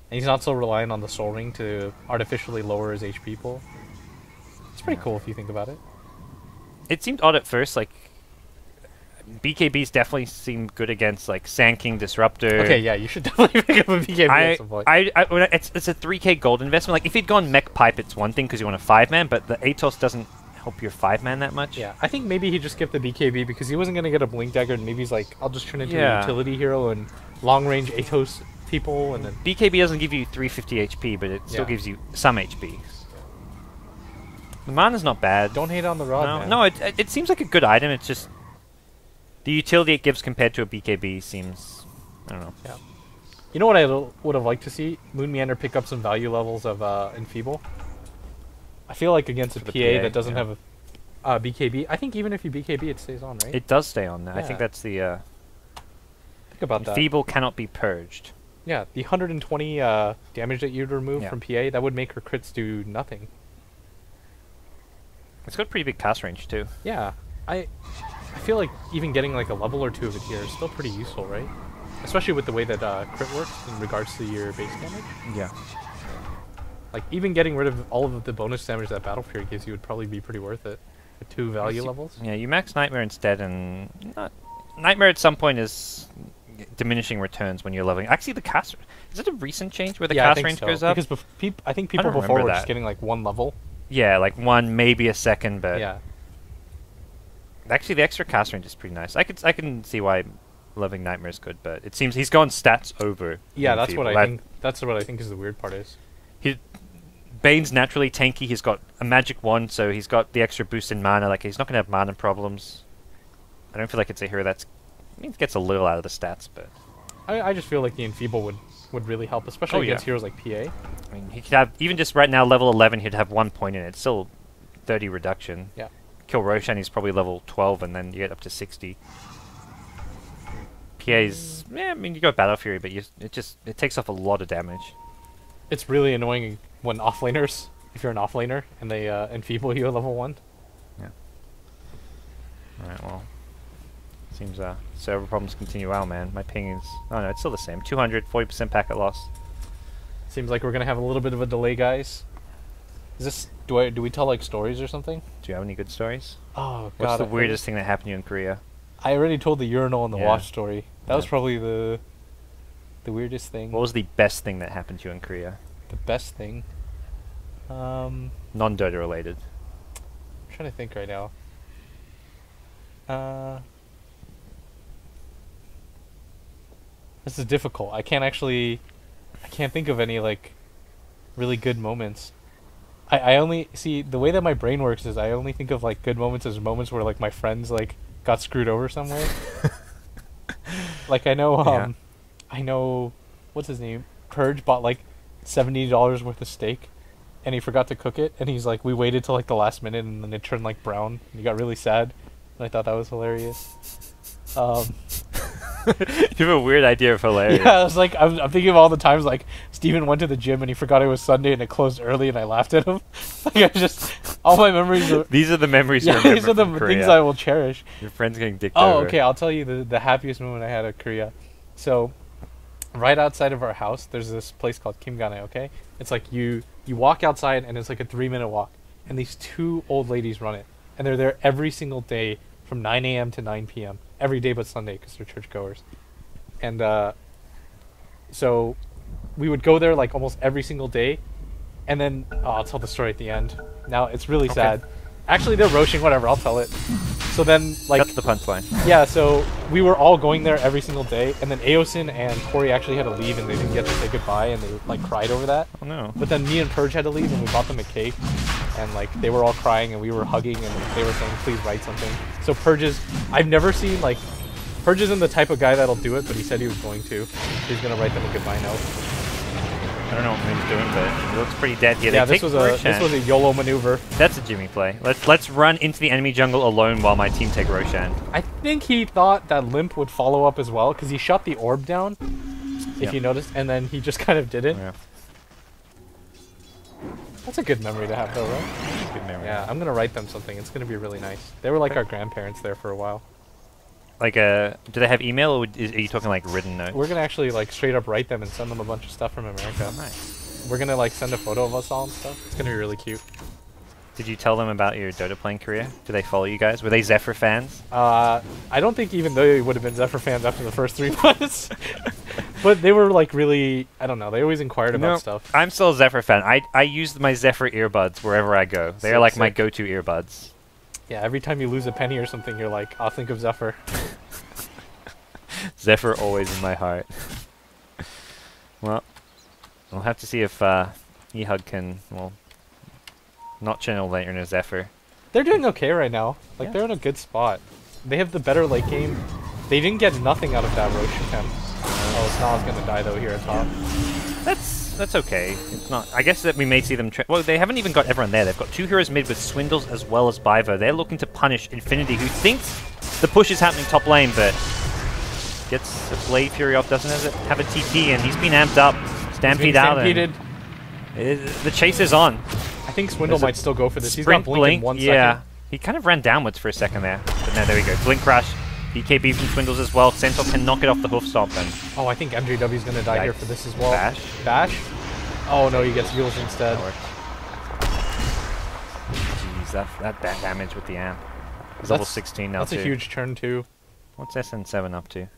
And he's not so reliant on the Soul Ring to artificially lower his HP pool. It's pretty cool if you think about it. It seemed odd at first, like BKBs definitely seem good against like Sand King Disruptor. Okay, yeah, you should definitely pick up a BKB at some point. It's a 3k gold investment. Like if he'd gone Mech Pipe, it's one thing because you want a 5-man, but the Atos doesn't help your 5-man that much. Yeah, I think maybe he just skipped the BKB because he wasn't gonna get a Blink Dagger, and maybe he's like, I'll just turn into a utility hero and long range Atos people, and then BKB doesn't give you 350 HP, but it still gives you some HP. The mana's not bad. Don't hate on the Rod, man. No, it seems like a good item. It's just the utility it gives compared to a BKB seems, I don't know. Yeah. You know what I would have liked to see? Moon Meander pick up some value levels of Enfeeble. I feel like against a PA that doesn't have a BKB, I think even if you BKB, it stays on, right? It does stay on there. Yeah. I think that's the... think about that. Enfeeble cannot be purged. Yeah, the 120 damage that you'd remove from PA, that would make her crits do nothing. It's got pretty big cast range, too. Yeah. I feel like even getting like a level or two of it here is still pretty useful, right? Especially with the way that crit works in regards to your base damage. Yeah. Like, even getting rid of all of the bonus damage that Battle Fury gives you would probably be pretty worth it. With 2 value levels. Yeah, you max Nightmare instead, and Nightmare at some point is diminishing returns when you're leveling. Actually, the cast... Is it a recent change where the cast range goes up? Because I think people before were just getting like 1 level. Yeah, like 1, maybe a second, but... Yeah. Actually, the extra cast range is pretty nice. I can see why leveling Nightmare is good, but it seems he's gone stats over. Yeah, that's what I think. That's what I think is the weird part is. Bane's naturally tanky. He's got a magic wand, so he's got the extra boost in mana. Like he's not gonna have mana problems. I don't feel like it's a hero that's... I mean, it gets a little out of the stats, but... I just feel like the Enfeeble would really help, especially against heroes like PA. I mean, he could have... Even just right now, level 11, he'd have 1 point in it. It's still 30 reduction. Yeah. Kill Roshan, he's probably level 12, and then you get up to 60. PA's... Yeah, I mean, you got Battle Fury, but it takes off a lot of damage. It's really annoying when offlaners, if you're an offlaner, and they Enfeeble you at level 1. Yeah. Alright, well... Seems server problems continue out, man. My ping is... Oh no, it's still the same. 200, 40% packet loss. Seems like we're gonna have a little bit of a delay, guys. Is this... Do we tell like stories or something? Do you have any good stories? Oh god. What's the weirdest thing that happened to you in Korea? I already told the urinal and the wash story. That was probably the weirdest thing. What was the best thing that happened to you in Korea? The best thing? Non-Dota related. I'm trying to think right now. This is difficult. I can't think of any like really good moments. I only see the way that my brain works is I only think of like good moments as moments where like my friends like got screwed over somewhere. Like I know what's his name? Purge bought like $70 worth of steak and he forgot to cook it, and he's like, we waited till like the last minute and then it turned like brown and he got really sad, and I thought that was hilarious. You have a weird idea of hilarious. Yeah, I was like, I'm thinking of all the times like Steven went to the gym and he forgot it was Sunday and it closed early and I laughed at him. Like I just, all my memories are... These are the memories you remember these are the Korea. things I will cherish. Your friends getting dicked over. Okay, I'll tell you the happiest moment I had at Korea. So, right outside of our house, there's this place called Kimgane, okay? It's like you walk outside and it's like a 3-minute walk. And these 2 old ladies run it. And they're there every single day from 9 a.m. to 9 p.m. Every day but Sunday because they're churchgoers. And so we would go there like almost every single day. And then I'll tell the story at the end. Now it's really sad. Actually, they're Roshan, whatever, I'll tell it. So then, like... That's the punchline. Yeah, so we were all going there every single day, and then Aosin and Corey actually had to leave, and they didn't get to say goodbye, and they, like, cried over that. Oh, no. But then me and Purge had to leave, and we bought them a cake, and, like, they were all crying, and we were hugging, and they were saying, please write something. So Purge is... I've never seen, like... Purge isn't the type of guy that'll do it, but he said he was going to. He's gonna write them a goodbye note. I don't know what Moon's doing, but he looks pretty dead here. Yeah, they this was a YOLO maneuver. That's a Jimmy play. Let's run into the enemy jungle alone while my team take Roshan. I think he thought that Limp would follow up as well, because he shot the orb down, if you noticed, and then he just kind of didn't. Yeah. That's a good memory to have, though, right? Good memory. Yeah, I'm gonna write them something. It's gonna be really nice. They were like our grandparents there for a while. Like, do they have email, or are you talking like written notes? We're gonna actually like straight up write them and send them a bunch of stuff from America. Nice. We're gonna like send a photo of us all and stuff. It's gonna be really cute. Did you tell them about your Dota playing career? Do they follow you guys? Were they Zephyr fans? I don't think even they would have been Zephyr fans after the first 3 months. But they were like really, I don't know, they always inquired about stuff. I'm still a Zephyr fan. I use my Zephyr earbuds wherever I go. They're like my go-to earbuds. Yeah, every time you lose a penny or something, you're like, I'll think of Zephyr. Zephyr always in my heart. Well, we'll have to see if eHug can, well, not channel later in a Zephyr. They're doing okay right now. Like, they're in a good spot. They have the better late game. They didn't get nothing out of that Roche attempt. Oh, Snaw's gonna die though here at top. That's okay. It's not. I guess that we may see them. Well, they haven't even got everyone there. They've got 2 heroes mid with Swindles as well as Bivo. They're looking to punish Infinity, who thinks the push is happening top lane, but gets the Blade Fury off. Doesn't have a TP, and he's been amped up. Stampede out. The chase is on. I think Swindle might still go for this. He's got Blink in 1 second. Yeah, he kind of ran downwards for a second there. But no, there we go. Blink Crash. BKB from Swindles as well. Centaur can knock it off the hoof stomp. And oh, I think MJW's going to die here for this as well. Bash? Bash? Oh no, he gets heals instead. Jeez, that bad damage with the amp. He's level 16 now That's a huge turn too. What's SN7 up to?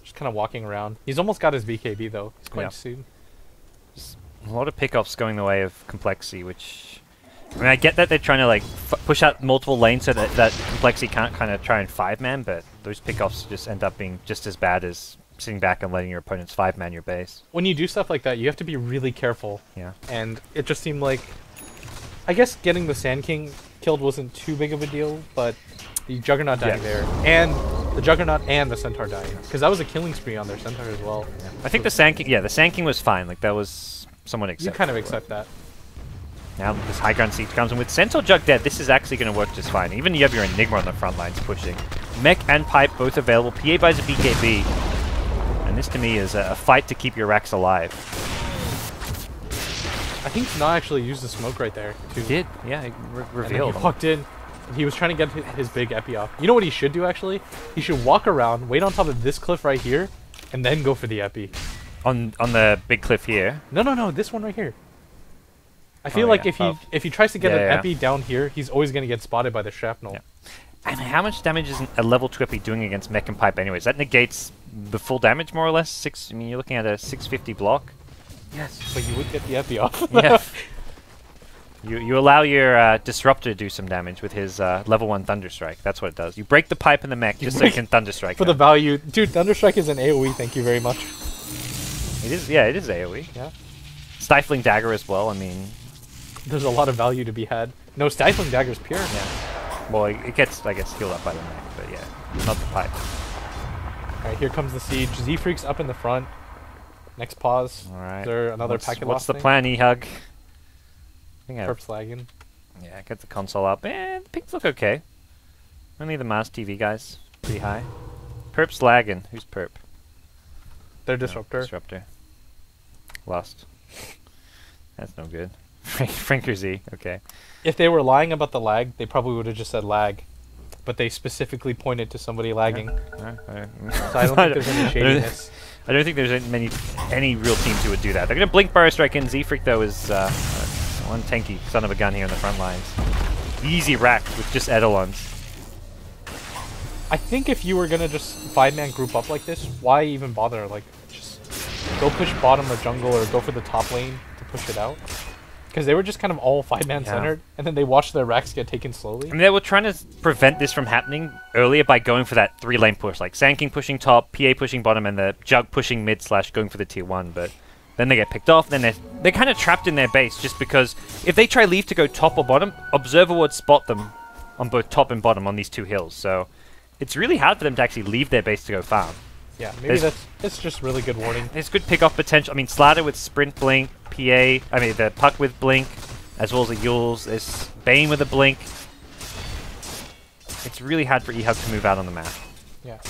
Just kind of walking around. He's almost got his BKB though. He's quite soon. Just a lot of pickoffs going the way of complexity, which... I mean, I get that they're trying to like push out multiple lanes so that complexity can't kind of try and 5-man, but those pickoffs just end up being just as bad as sitting back and letting your opponents 5-man your base. When you do stuff like that, you have to be really careful. Yeah. And it just seemed like, I guess getting the Sand King killed wasn't too big of a deal, but the Juggernaut dying there, and the Juggernaut and the Centaur dying, because that was a killing spree on their Centaur as well. Yeah. I think the Sand King, the Sand King was fine. Like that was somewhat acceptable. You kind of accept that. Now this high ground siege comes in with Centaur Jug dead. This is actually going to work just fine. Even you have your Enigma on the front lines pushing. Mech and Pipe both available. PA buys a BKB. And this to me is a fight to keep your racks alive. I think Sna actually used the smoke right there too. He did, yeah, he revealed. He walked in. He was trying to get his big epi off. You know what he should do actually? He should walk around, wait on top of this cliff right here, and then go for the epi. On the big cliff here? No, this one right here. I feel like if he tries to get an epi down here, he's always going to get spotted by the shrapnel. Yeah. And how much damage is a level 2 epi doing against Mech and Pipe anyways? That negates the full damage more or less? I mean, you're looking at a 650 block. Yes, but you would get the epi off. Yeah. You allow your Disruptor to do some damage with his level 1 Thunderstrike. That's what it does. You break the Pipe and the Mech just so you can Thunderstrike. For the value. Dude, Thunderstrike is an AoE, thank you very much. It is, yeah, it is AoE. Yeah. Stifling Dagger as well, I mean... There's a lot of value to be had. No, Stifling Dagger is pure. Yeah. Well, it gets, I guess, healed up by the Mech, but yeah, not the Pipe. Alright, here comes the siege. Z-Freak's up in the front. Next pause. Alright. Is there another packet What's the plan, eHug? Perp's lagging. Yeah, get the console up. The pings look okay. Only the Mars TV guys. Pretty high. Perp's lagging. Who's Perp? Their Disruptor. Disruptor. Lost. That's no good. Franker Z. Okay. If they were lying about the lag, they probably would have just said lag. But they specifically pointed to somebody lagging. So I don't think there's any shadiness. I don't think there's any real teams who would do that. They're going to blink Burrow Strike in. Z-Freak, though, is one tanky son of a gun here on the front lines. Easy racked with just Eidolons. I think if you were going to just 5-man group up like this, why even bother? Like, just go push bottom or jungle or go for the top lane to push it out. Because they were just kind of all 5-man centered, and then they watched their racks get taken slowly. I mean, they were trying to prevent this from happening earlier by going for that 3-lane push, like Sand King pushing top, PA pushing bottom, and the Jug pushing mid / going for the tier 1, but then they get picked off, then they're kind of trapped in their base just because if they try leave to go top or bottom, Observer would spot them on both top and bottom on these 2 hills, so it's really hard for them to actually leave their base to go farm. Yeah, maybe that's just really good warning. There's good pick-off potential. I mean, Slatter with Sprint Blink, the Puck with Blink, as well as the Yules. There's Bane with a Blink. It's really hard for eHug to move out on the map. Yeah,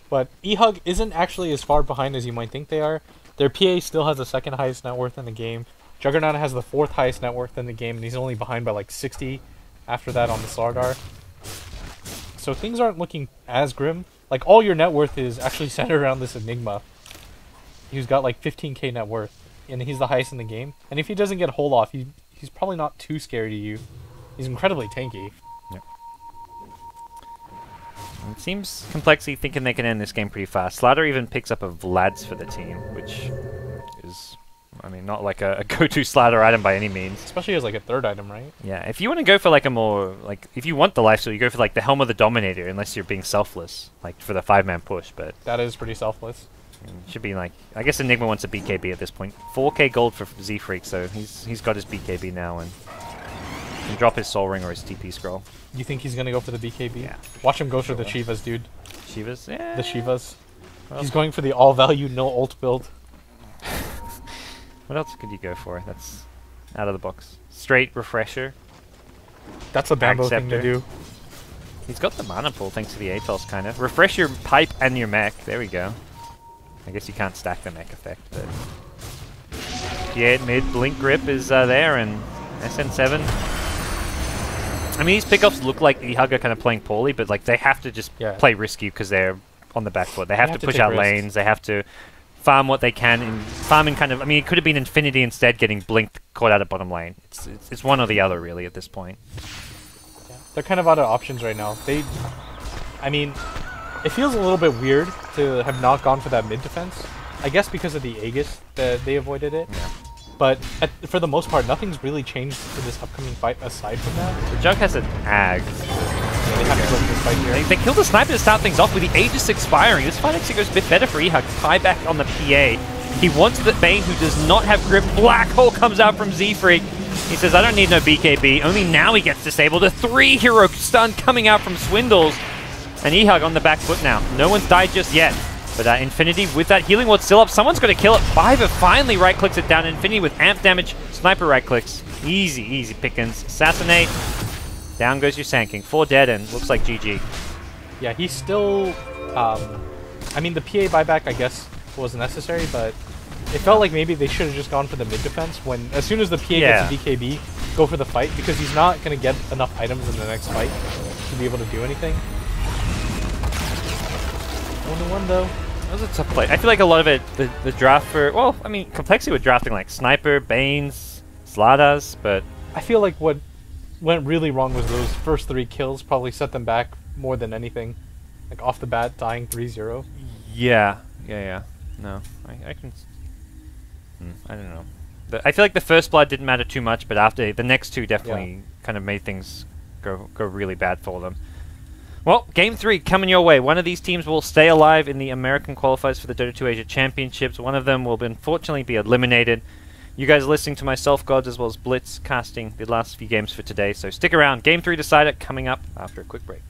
but eHug isn't actually as far behind as you might think they are. Their PA still has the 2nd highest net worth in the game. Juggernaut has the 4th highest net worth in the game, and he's only behind by like 60 after that on the Slardar. So things aren't looking as grim. Like, all your net worth is actually centered around this Enigma. He's got like 15k net worth, and he's the highest in the game. And if he doesn't get hold off, he's probably not too scary to you. He's incredibly tanky. Yep. It seems compLexity thinking they can end this game pretty fast. Slatter even picks up a Vlad's for the team, which is, I mean, not like a go-to Slatter item by any means. Especially as like a 3rd item, right? Yeah, if you want to go for like a more, like, if you want the lifesteal, you go for like the Helm of the Dominator, unless you're being selfless, like for the 5-man push, but that is pretty selfless. Should be like, I guess Enigma wants a BKB at this point. 4k gold for Z-Freak, so he's got his BKB now and can drop his Soul Ring or his TP Scroll. You think he's gonna go for the BKB? Yeah. Watch him go for the Shivas, dude. Shivas? Yeah. The Shivas. Well, he's going for the all-value, no ult build. What else could you go for? That's out of the box. Straight Refresher. That's a Bambo thing to do. He's got the mana pool thanks to the Atos, kind of. Refresh your pipe and your mech. There we go. I guess you can't stack the mech effect, but... Yeah, mid Blink Grip is there, and SN7. I mean, these pickoffs look like eHug are kind of playing poorly, but like they have to just play risky because they're on the back foot. They have to push out lanes. They have to farm what they can. Farming kind of... I mean, it could have been Infinity instead getting blinked, caught out of bottom lane. It's one or the other, really, at this point. Yeah. They're kind of out of options right now. I mean, it feels a little bit weird to have not gone for that mid defense. I guess because of the Aegis that they avoided it. Yeah. But for the most part, nothing's really changed for this upcoming fight aside from that. The Jug has an Ag. They have to go for this fight here. They kill the Sniper to start things off with the Aegis expiring. This fight actually goes a bit better for eHug. Tie back on the PA. He wants the Bane, who does not have grip. Black Hole comes out from Z-Freak. He says, I don't need no BKB. Only now he gets disabled. A 3-hero stun coming out from Swindles. And eHug on the back foot now. No one's died just yet. But Infinity with that healing ward still up. Someone's got to kill it. Fiverr finally right-clicks it down. Infinity with amp damage. Sniper right-clicks. Easy, easy pickings. Assassinate. Down goes your Sand King. 4 dead and looks like GG. Yeah, he's still... I mean, the PA buyback, I guess, was necessary, but it felt like maybe they should have just gone for the mid defense when, as soon as the PA gets a BKB, go for the fight, because he's not going to get enough items in the next fight to be able to do anything. 1-1 though. That was a tough play. I feel like a lot of it, the draft for... Well, I mean, compLexity with drafting like Sniper, Banes, Sladas, but... I feel like what went really wrong was those first 3 kills probably set them back more than anything. Like, off the bat, dying 3-0. Yeah. No, I can... I don't know. I feel like the first blood didn't matter too much, but after the next 2 definitely kind of made things go really bad for them. Well, Game 3 coming your way. One of these teams will stay alive in the American qualifiers for the Dota 2 Asia Championships. One of them will unfortunately be eliminated. You guys are listening to myself, Godz, as well as Blitz, casting the last few games for today. So stick around. Game 3 decider coming up after a quick break.